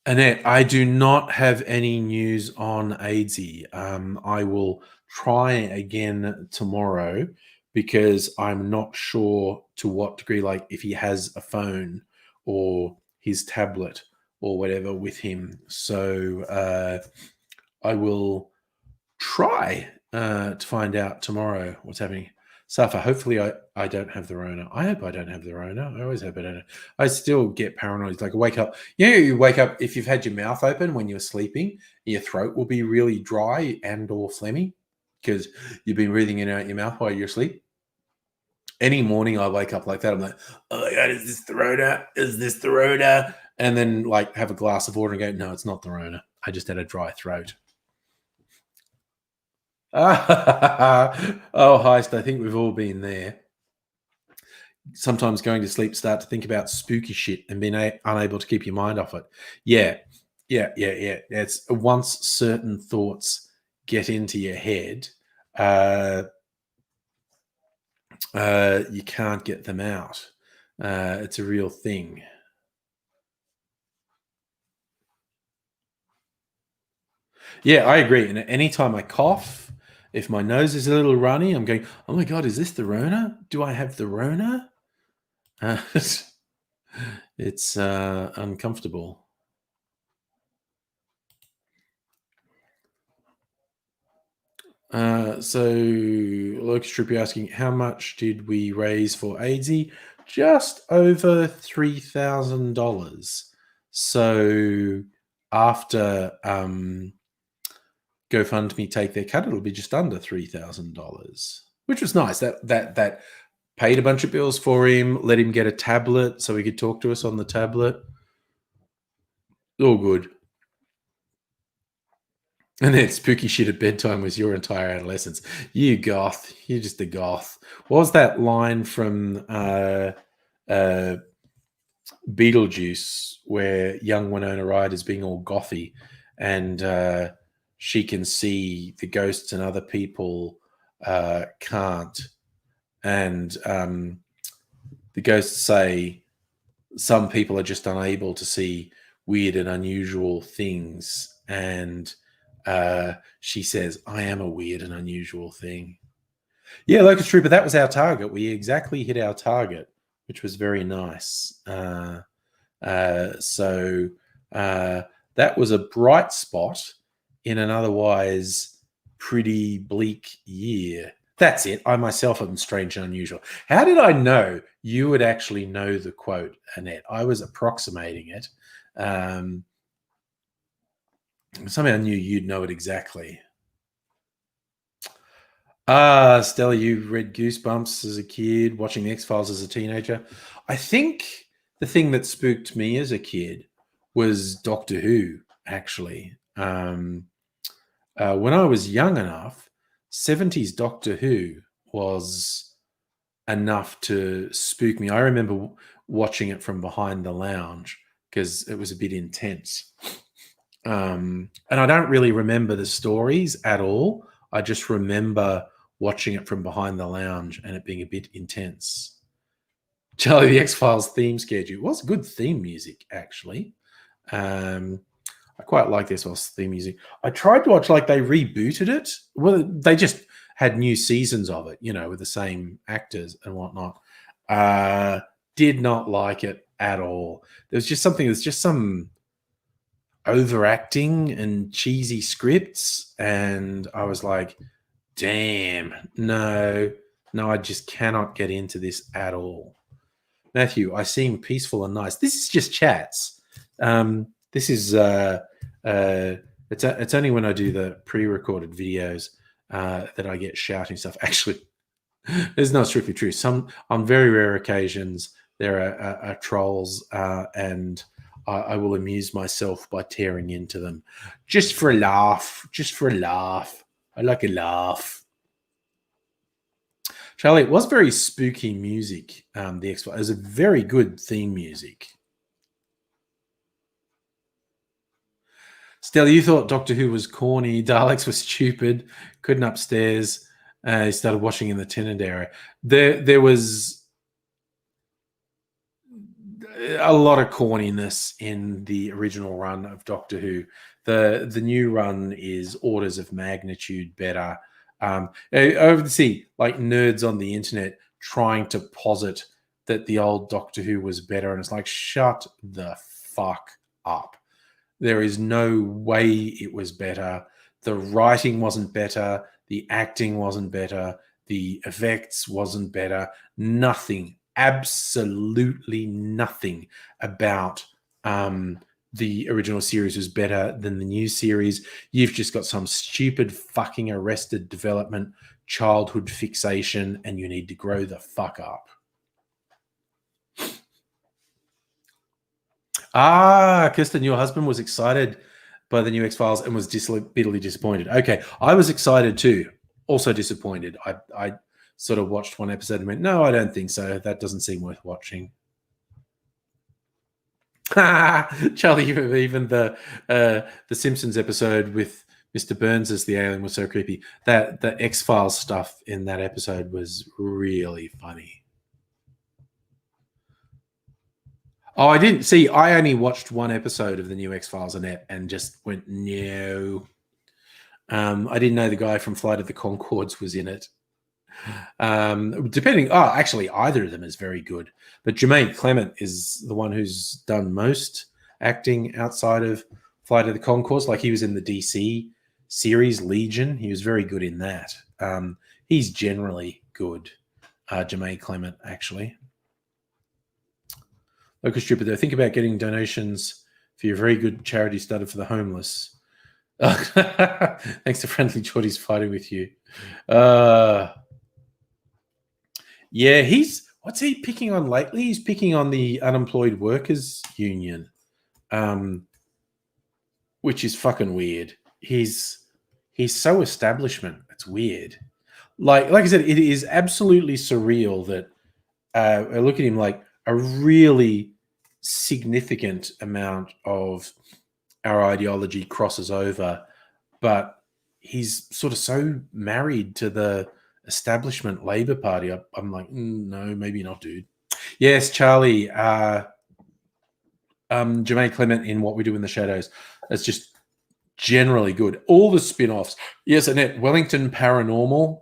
Annette, I do not have any news on AIDSy. I will try again tomorrow because I'm not sure to what degree, like if he has a phone or his tablet or whatever with him. So I will try to find out tomorrow what's happening. Safa, hopefully I don't have the Rona. I hope I don't have the Rona. I always hope I don't. I still get paranoid. It's like I wake up. You wake up if you've had your mouth open when you're sleeping. Your throat will be really dry and or phlegmy because you've been breathing in and out your mouth while you're asleep. Any morning I wake up like that. I'm like, oh my God, is this the Rona? Is this the Rona? And then like have a glass of water and go, no, it's not the Rona. I just had a dry throat. Oh, Heist, I think we've all been there. Sometimes going to sleep, start to think about spooky shit and being unable to keep your mind off it. Yeah. It's once certain thoughts get into your head, you can't get them out. It's a real thing. Yeah, I agree. And anytime I cough, if my nose is a little runny, I'm going, oh my God, is this the Rona? Do I have the Rona? It's uncomfortable. So Locust Trip, you're asking, how much did we raise for AIDSy? Just over $3,000. So after GoFundMe take their cut, it'll be just under $3,000, which was nice. That paid a bunch of bills for him, let him get a tablet so he could talk to us on the tablet. All good. And then spooky shit at bedtime was your entire adolescence. You goth. You're just a goth. What was that line from Beetlejuice where young Winona Ryder's being all gothy and she can see the ghosts and other people can't? And the ghosts say some people are just unable to see weird and unusual things. And she says, I am a weird and unusual thing. Yeah, Locust Trooper, that was our target. We exactly hit our target, which was very nice. So that was a bright spot in an otherwise pretty bleak year. That's it. I myself am strange and unusual. How did I know you would actually know the quote, Annette? I was approximating it. Somehow I knew you'd know it exactly. Stella, you read Goosebumps as a kid, watching The X-Files as a teenager. I think the thing that spooked me as a kid was Doctor Who, actually. When I was young enough, 70s Doctor Who was enough to spook me. I remember watching it from behind the lounge because it was a bit intense. And I don't really remember the stories at all. I just remember watching it from behind the lounge and it being a bit intense. Charlie, the X-Files theme scared you. It was good theme music, actually. I quite like this X-Files theme music. I tried to watch, like, they rebooted it. Well, they just had new seasons of it, with the same actors and whatnot. Did not like it at all. There's just some overacting and cheesy scripts, and I was like, damn, no, I just cannot get into this at all. Matthew, I seem peaceful and nice. This is just chats. This is it's only when I do the pre-recorded videos that I get shouting stuff. Actually, it's not strictly true. On very rare occasions there are trolls, and I will amuse myself by tearing into them just for a laugh. Just for a laugh. I like a laugh. Charlie, it was very spooky music. The X-Files. It was a very good theme music. Stella, you thought Doctor Who was corny. Daleks were stupid. Couldn't upstairs. He started washing in the tenant area. There was a lot of corniness in the original run of Doctor Who. The new run is orders of magnitude better. I see like nerds on the internet trying to posit that the old Doctor Who was better, and it's like, shut the fuck up. There is no way it was better. The writing wasn't better. The acting wasn't better. The effects wasn't better. Nothing, absolutely nothing about the original series was better than the new series. You've just got some stupid fucking arrested development, childhood fixation, and you need to grow the fuck up. Kirsten, your husband was excited by the new X-Files and was bitterly disappointed. Okay, I was excited too, also disappointed. I sort of watched one episode and went, no, I don't think so. That doesn't seem worth watching. Charlie, even the Simpsons episode with Mr. Burns as the alien was so creepy. That the X-Files stuff in that episode was really funny. Oh, I didn't see. I only watched one episode of the new X-Files and just went, no. I didn't know the guy from Flight of the Conchords was in it. Actually, either of them is very good. But Jermaine Clement is the one who's done most acting outside of Flight of the Conchords. Like he was in the DC series Legion. He was very good in that. He's generally good, Jermaine Clement, actually. Locust Stupid, though, think about getting donations for your very good charity started for the homeless. Thanks to Friendly Geordie's fighting with you. Yeah, what's he picking on lately? He's picking on the unemployed workers union, which is fucking weird. He's so establishment. It's weird. Like I said, it is absolutely surreal that I look at him like a really significant amount of our ideology crosses over, but he's sort of so married to the establishment Labour Party. I'm like, no, maybe not, dude. Yes, Charlie, Jermaine Clement in What We Do in the Shadows. It's just generally good. All the spin-offs. Yes, Annette, Wellington Paranormal.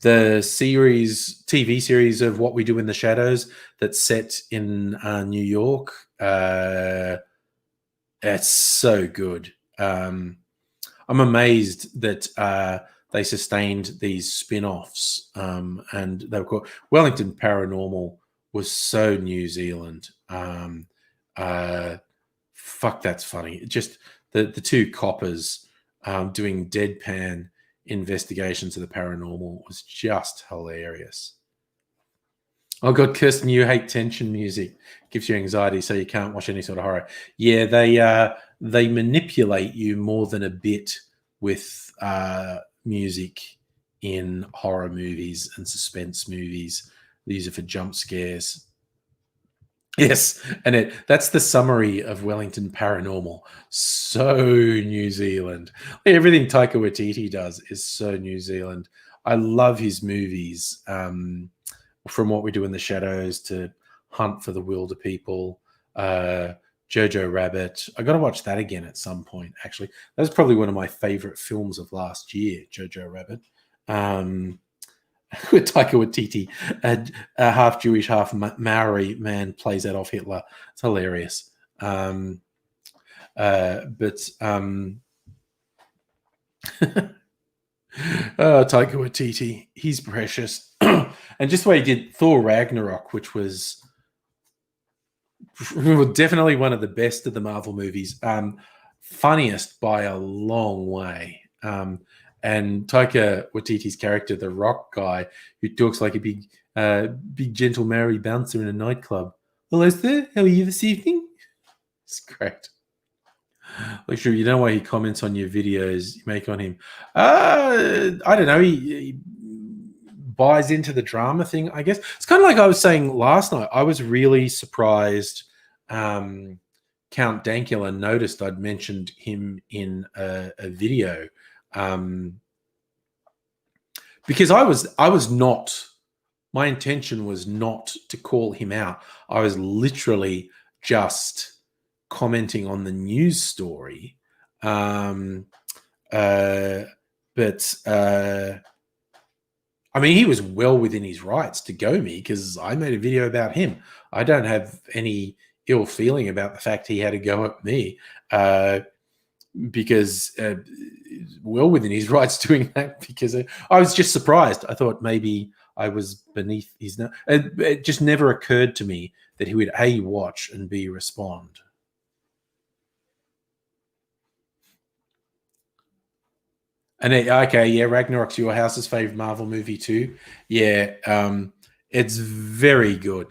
The TV series of What We Do in the Shadows that's set in New York. It's so good. I'm amazed that they sustained these spin-offs, and they were called Wellington Paranormal was so New Zealand. Fuck, that's funny. Just the two coppers doing deadpan investigations of the paranormal was just hilarious. Oh god, Kirsten, you hate tension music. Gives you anxiety, so you can't watch any sort of horror. Yeah, they manipulate you more than a bit with music in horror movies and suspense movies. These are for jump scares. Yes, and that's the summary of Wellington Paranormal. So New Zealand. Everything Taika Waititi does is so New Zealand. I love his movies, from What We Do in the Shadows to Hunt for the Wilder People, Jojo Rabbit. I got to watch that again at some point, actually. That was probably one of my favorite films of last year, Jojo Rabbit. With Taika Waititi, a half Jewish, half Maori man plays Adolf Hitler. It's hilarious. Taika Waititi, he's precious. And just the way he did Thor Ragnarok, which was definitely one of the best of the Marvel movies, funniest by a long way. And Taika Waititi's character, the rock guy, who talks like a big gentle Maori bouncer in a nightclub. Hello, sir. How are you this evening? It's great. Like, sure, you know why he comments on your videos you make on him. I don't know. He buys into the drama thing, I guess. It's kind of like I was saying last night. I was really surprised to Count Dankula noticed I'd mentioned him in a video, because I was not. My intention was not to call him out. I was literally just commenting on the news story. But I mean, he was well within his rights to go me because I made a video about him. I don't have any ill feeling about the fact he had to go at me, because well within his rights doing that, because I was just surprised. I thought maybe I was beneath his. It just never occurred to me that he would A, watch, and B, respond. And okay, yeah, Ragnarok's your house's favorite Marvel movie too. Yeah, it's very good.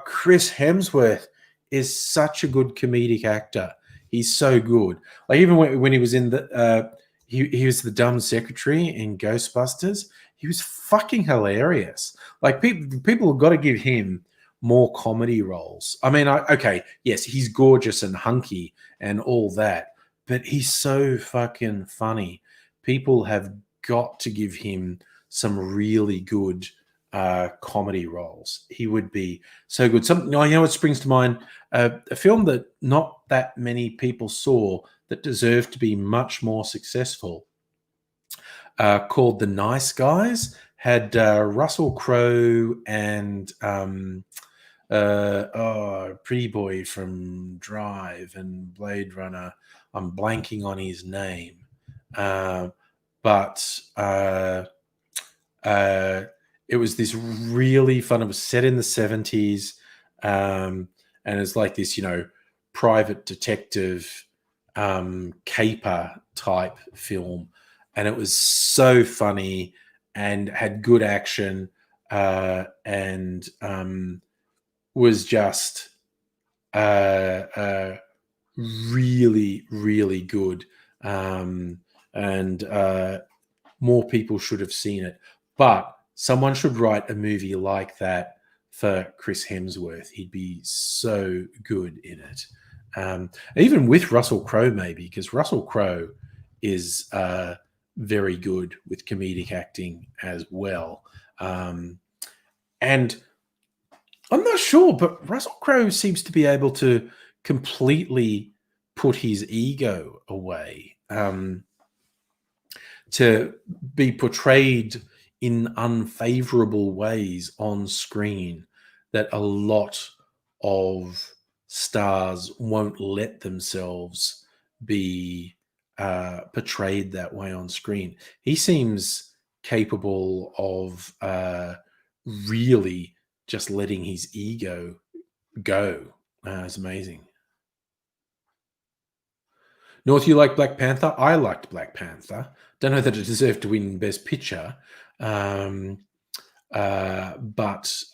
Chris Hemsworth is such a good comedic actor. He's so good. Like even when he was in the, he was the dumb secretary in Ghostbusters. He was fucking hilarious. Like people have got to give him more comedy roles. I mean, okay, yes, he's gorgeous and hunky and all that, but he's so fucking funny. People have got to give him some really good comedy roles. He would be so good. You know what springs to mind? A film that not that many people saw that deserved to be much more successful, called The Nice Guys, had Russell Crowe and Pretty Boy from Drive and Blade Runner. I'm blanking on his name. But it was this really fun. It was set in the 70s, and it's like this, private detective caper type film, and it was so funny and had good action, and was just really, really good. And more people should have seen it. But someone should write a movie like that for Chris Hemsworth. He'd be so good in it. Even with Russell Crowe, maybe, because Russell Crowe is very good with comedic acting as well. And I'm not sure, but Russell Crowe seems to be able to completely put his ego away, to be portrayed in unfavorable ways on screen that a lot of stars won't let themselves be portrayed that way on screen. He seems capable of really just letting his ego go. It's amazing. North, you like Black Panther? I liked Black Panther. Don't know that it deserved to win Best Picture, but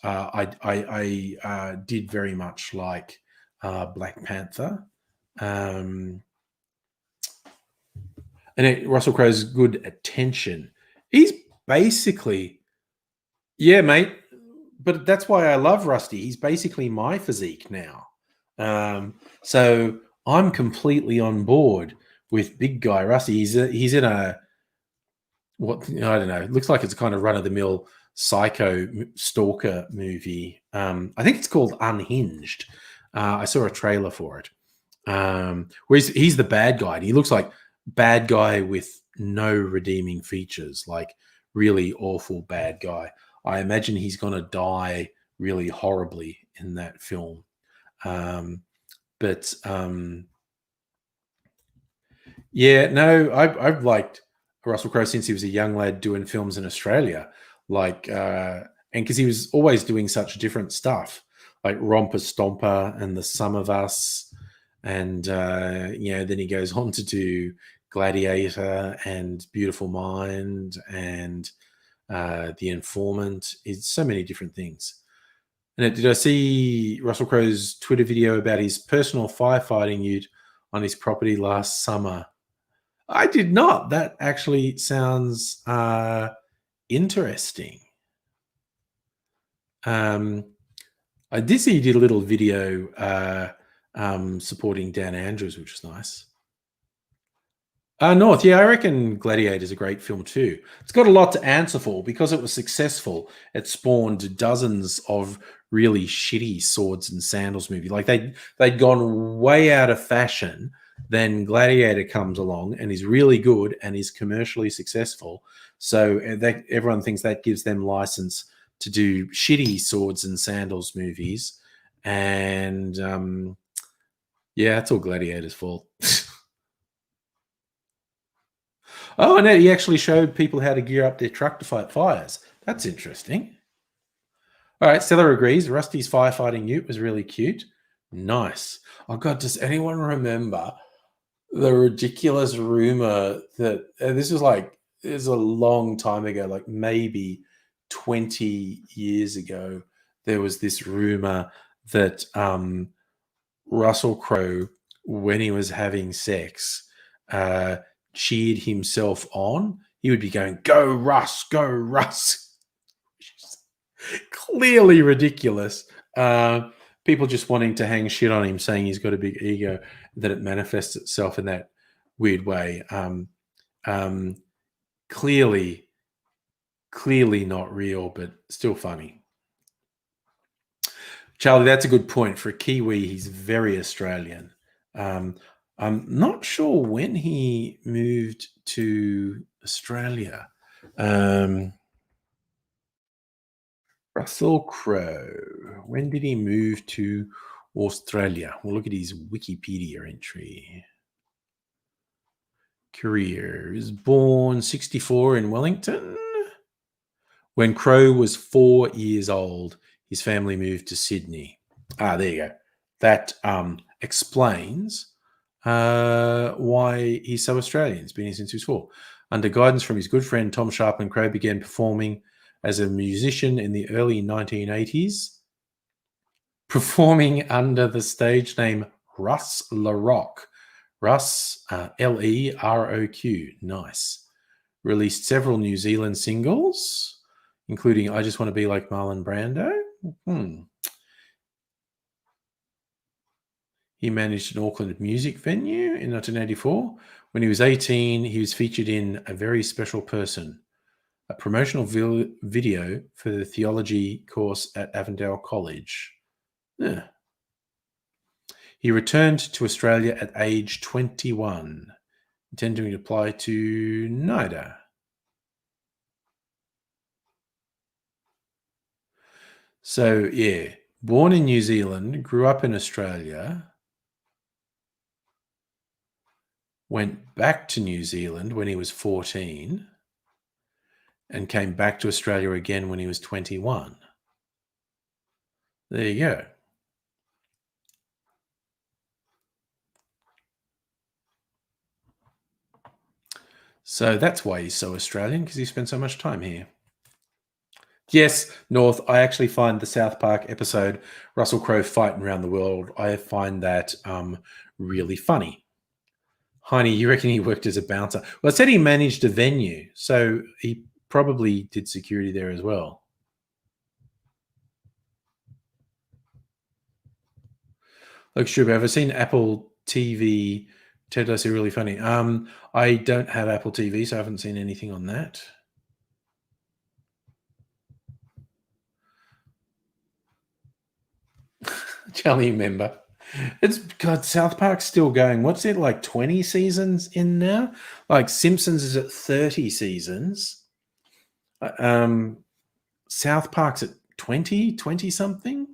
I did very much like Black Panther. And Russell Crowe's good attention. He's basically, yeah, mate. But that's why I love Rusty. He's basically my physique now. So I'm completely on board with big guy Rusty. He's in a, what, I don't know. It looks like it's a kind of run of the mill psycho stalker movie. I think it's called Unhinged. I saw a trailer for it. Where he's the bad guy. And he looks like bad guy with no redeeming features, like really awful bad guy. I imagine he's going to die really horribly in that film. Yeah, no, I've liked Russell Crowe since he was a young lad doing films in Australia, and because he was always doing such different stuff, like Romper Stomper and The Sum of Us, and then he goes on to do Gladiator and Beautiful Mind and The Informant. It's so many different things. And did I see Russell Crowe's Twitter video about his personal firefighting ute on his property last summer? I did not. That actually sounds interesting. I did see he did a little video supporting Dan Andrews, which was nice. North, yeah, I reckon Gladiator is a great film too. It's got a lot to answer for because it was successful. It spawned dozens of really shitty swords and sandals movies. Like they'd gone way out of fashion. Then Gladiator comes along and is really good and is commercially successful. So that everyone thinks that gives them license to do shitty swords and sandals movies. And yeah, it's all Gladiator's fault. Oh, and he actually showed people how to gear up their truck to fight fires. That's interesting. All right, Stella agrees. Rusty's firefighting ute was really cute. Nice. Oh, God, does anyone remember the ridiculous rumor that this was like, it was a long time ago, like maybe 20 years ago, there was this rumor that Russell Crowe, when he was having sex, cheered himself on. He would be going, "Go Russ, go Russ." Clearly ridiculous. People just wanting to hang shit on him, saying he's got a big ego, that it manifests itself in that weird way. Clearly not real, but still funny. Charlie, that's a good point. For a Kiwi, he's very Australian. I'm not sure when he moved to Australia. Russell Crowe. When did he move to Australia? We'll look at his Wikipedia entry. Career. He was born 64 in Wellington. When Crowe was 4 years old, his family moved to Sydney. There you go. That explains why he's so Australian. He's been here since he was 4. Under guidance from his good friend Tom Sharpling, Crowe began performing as a musician in the early 1980s, performing under the stage name Russ LaRock. Russ, Leroq. Nice. Released several New Zealand singles, including I Just Want to Be Like Marlon Brando. He managed an Auckland music venue in 1984. When he was 18, he was featured in A Very Special Person, a promotional video for the theology course at Avondale College. Yeah. He returned to Australia at age 21, intending to apply to NIDA. So, yeah, born in New Zealand, grew up in Australia, went back to New Zealand when he was 14, and came back to Australia again when he was 21. There you go. So that's why he's so Australian, because he spent so much time here. Yes, North, I actually find the South Park episode, Russell Crowe fighting around the world, I find that really funny. Heine, you reckon he worked as a bouncer? Well, it said he managed a venue, so he probably did security there as well. Look, sure, have I seen Apple TV? Ted Lasso really funny. I don't have Apple TV, so I haven't seen anything on that. Charlie member. It's God, South Park's still going. What's it like 20 seasons in now? Like Simpsons is at 30 seasons. South Park's at 20 something.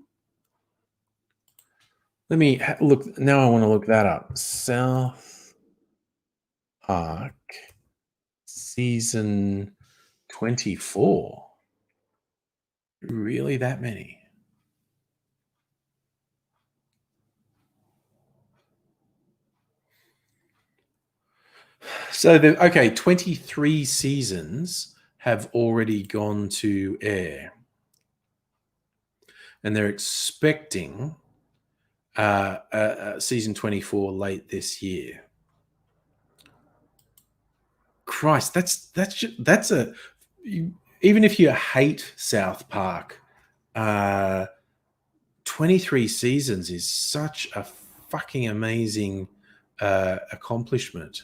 Let me look. Now I want to look that up. South Park season 24. Really that many? So, 23 seasons have already gone to air. And they're expecting season 24 late this year. Christ, that's a even if you hate South Park, 23 seasons is such a fucking amazing accomplishment.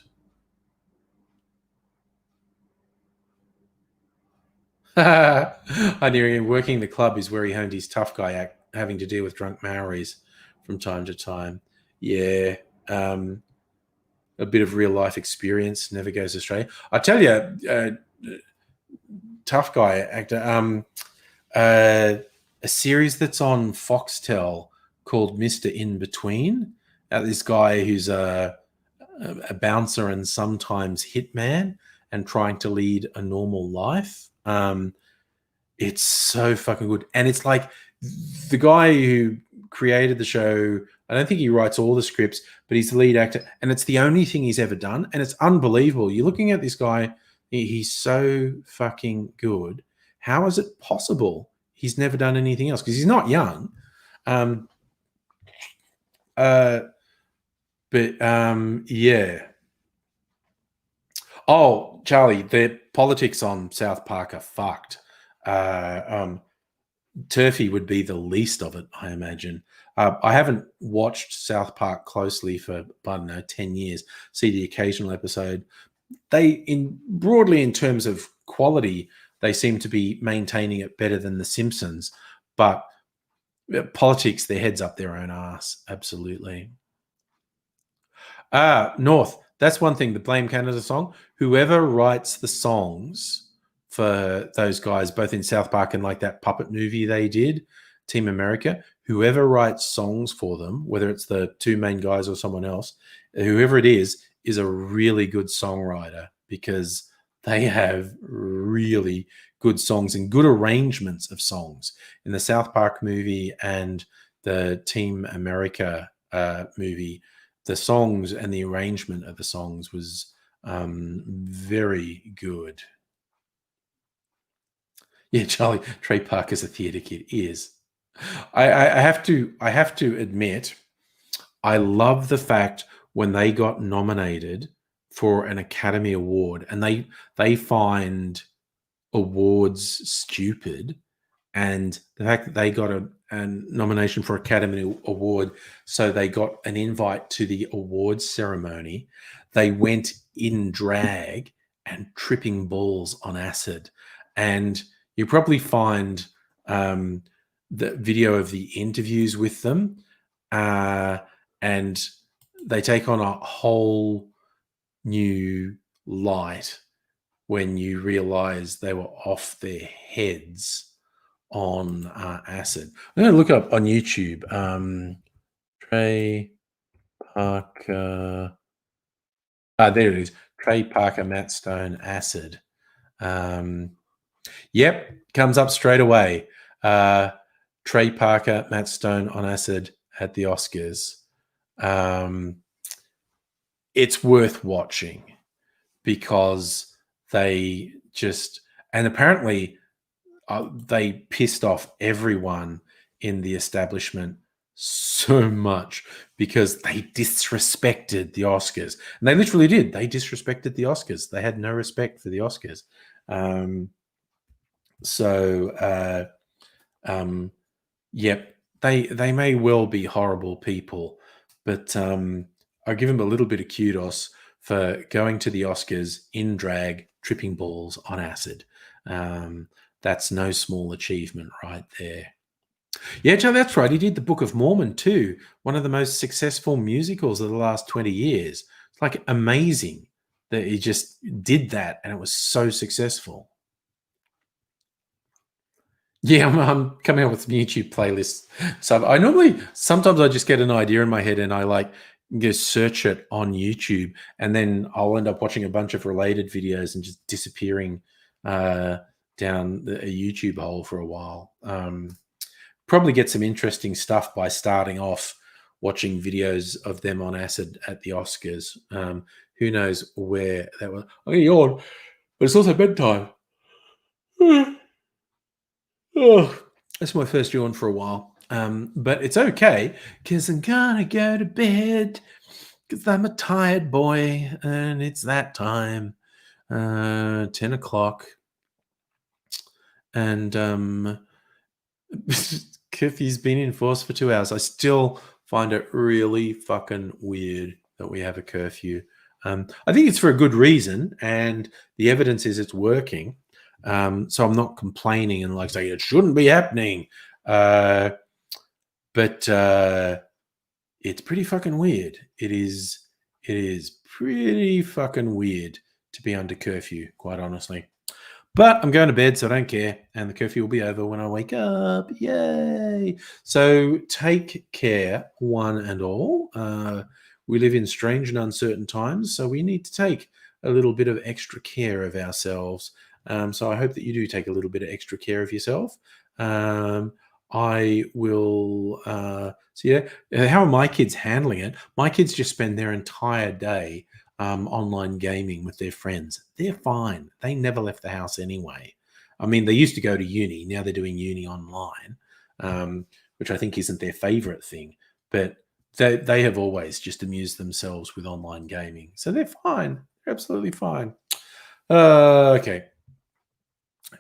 I knew him working the club is where he honed his tough guy act, having to deal with drunk Maoris from time to time. Yeah, a bit of real life experience never goes astray. I tell you, tough guy actor. A series that's on Foxtel called Mr. In Between. This guy who's a bouncer and sometimes hitman and trying to lead a normal life. It's so fucking good. And it's like the guy who created the show, I don't think he writes all the scripts, but he's the lead actor. And it's the only thing he's ever done. And it's unbelievable. You're looking at this guy, he's so fucking good. How is it possible he's never done anything else? Because he's not young. Yeah. Oh, Charlie, the politics on South Park are fucked. Turfy would be the least of it, I imagine. I haven't watched South Park closely for, I don't know, 10 years. See the occasional episode. Broadly in terms of quality, they seem to be maintaining it better than The Simpsons. But politics, their heads up their own ass. Absolutely. North. That's one thing, the Blame Canada song. Whoever writes the songs for those guys, both in South Park and like that puppet movie they did, Team America, whoever writes songs for them, whether it's the two main guys or someone else, whoever it is a really good songwriter because they have really good songs and good arrangements of songs. In the South Park movie and the Team America movie, the songs and the arrangement of the songs was very good. Yeah, Charlie, Trey Parker's a theatre kid. He is. I have to admit, I love the fact when they got nominated for an Academy Award and they find awards stupid, and the fact that they got a nomination for Academy Award, so they got an invite to the awards ceremony. They went in drag and tripping balls on acid, and you probably find the video of the interviews with them, and they take on a whole new light when you realize they were off their heads on acid. I'm going to look up on YouTube. Trey Parker. There it is. Trey Parker, Matt Stone, acid. Yep, comes up straight away. Trey Parker, Matt Stone on acid at the Oscars. It's worth watching because they just, and apparently they pissed off everyone in the establishment so much because they disrespected the Oscars. And they literally did. They disrespected the Oscars. They had no respect for the Oscars. Yep, they may well be horrible people, but I give them a little bit of kudos for going to the Oscars in drag, tripping balls on acid. That's no small achievement right there. Yeah, Joe, that's right. He did the Book of Mormon too, one of the most successful musicals of the last 20 years. It's like amazing that he just did that and it was so successful. Yeah, I'm coming up with some YouTube playlists. So sometimes I just get an idea in my head and I like just search it on YouTube, and then I'll end up watching a bunch of related videos and just disappearing down a YouTube hole for a while. Probably get some interesting stuff by starting off watching videos of them on acid at the Oscars. Who knows where that was? I'm going to yawn, but it's also bedtime. Oh, that's my first yawn for a while. But it's okay because I'm gonna go to bed because I'm a tired boy and it's that time. 10 o'clock. And curfew's been enforced for 2 hours. I still find it really fucking weird that we have a curfew. I think it's for a good reason, and the evidence is it's working. So I'm not complaining and like saying it shouldn't be happening. But it's pretty fucking weird. It is pretty fucking weird to be under curfew, quite honestly. But I'm going to bed, so I don't care. And the curfew will be over when I wake up. Yay. So take care, one and all. We live in strange and uncertain times, so we need to take a little bit of extra care of ourselves. So I hope that you do take a little bit of extra care of yourself. I will see. How are my kids handling it? My kids just spend their entire day online gaming with their friends. They're fine. They never left the house anyway. I mean, they used to go to uni. Now they're doing uni online, which I think isn't their favorite thing. But they have always just amused themselves with online gaming. So they're fine. They're absolutely fine. Okay.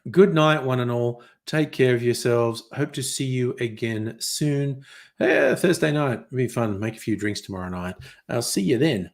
Good night, one and all. Take care of yourselves. Hope to see you again soon. Thursday night. It'll be fun. Make a few drinks tomorrow night. I'll see you then.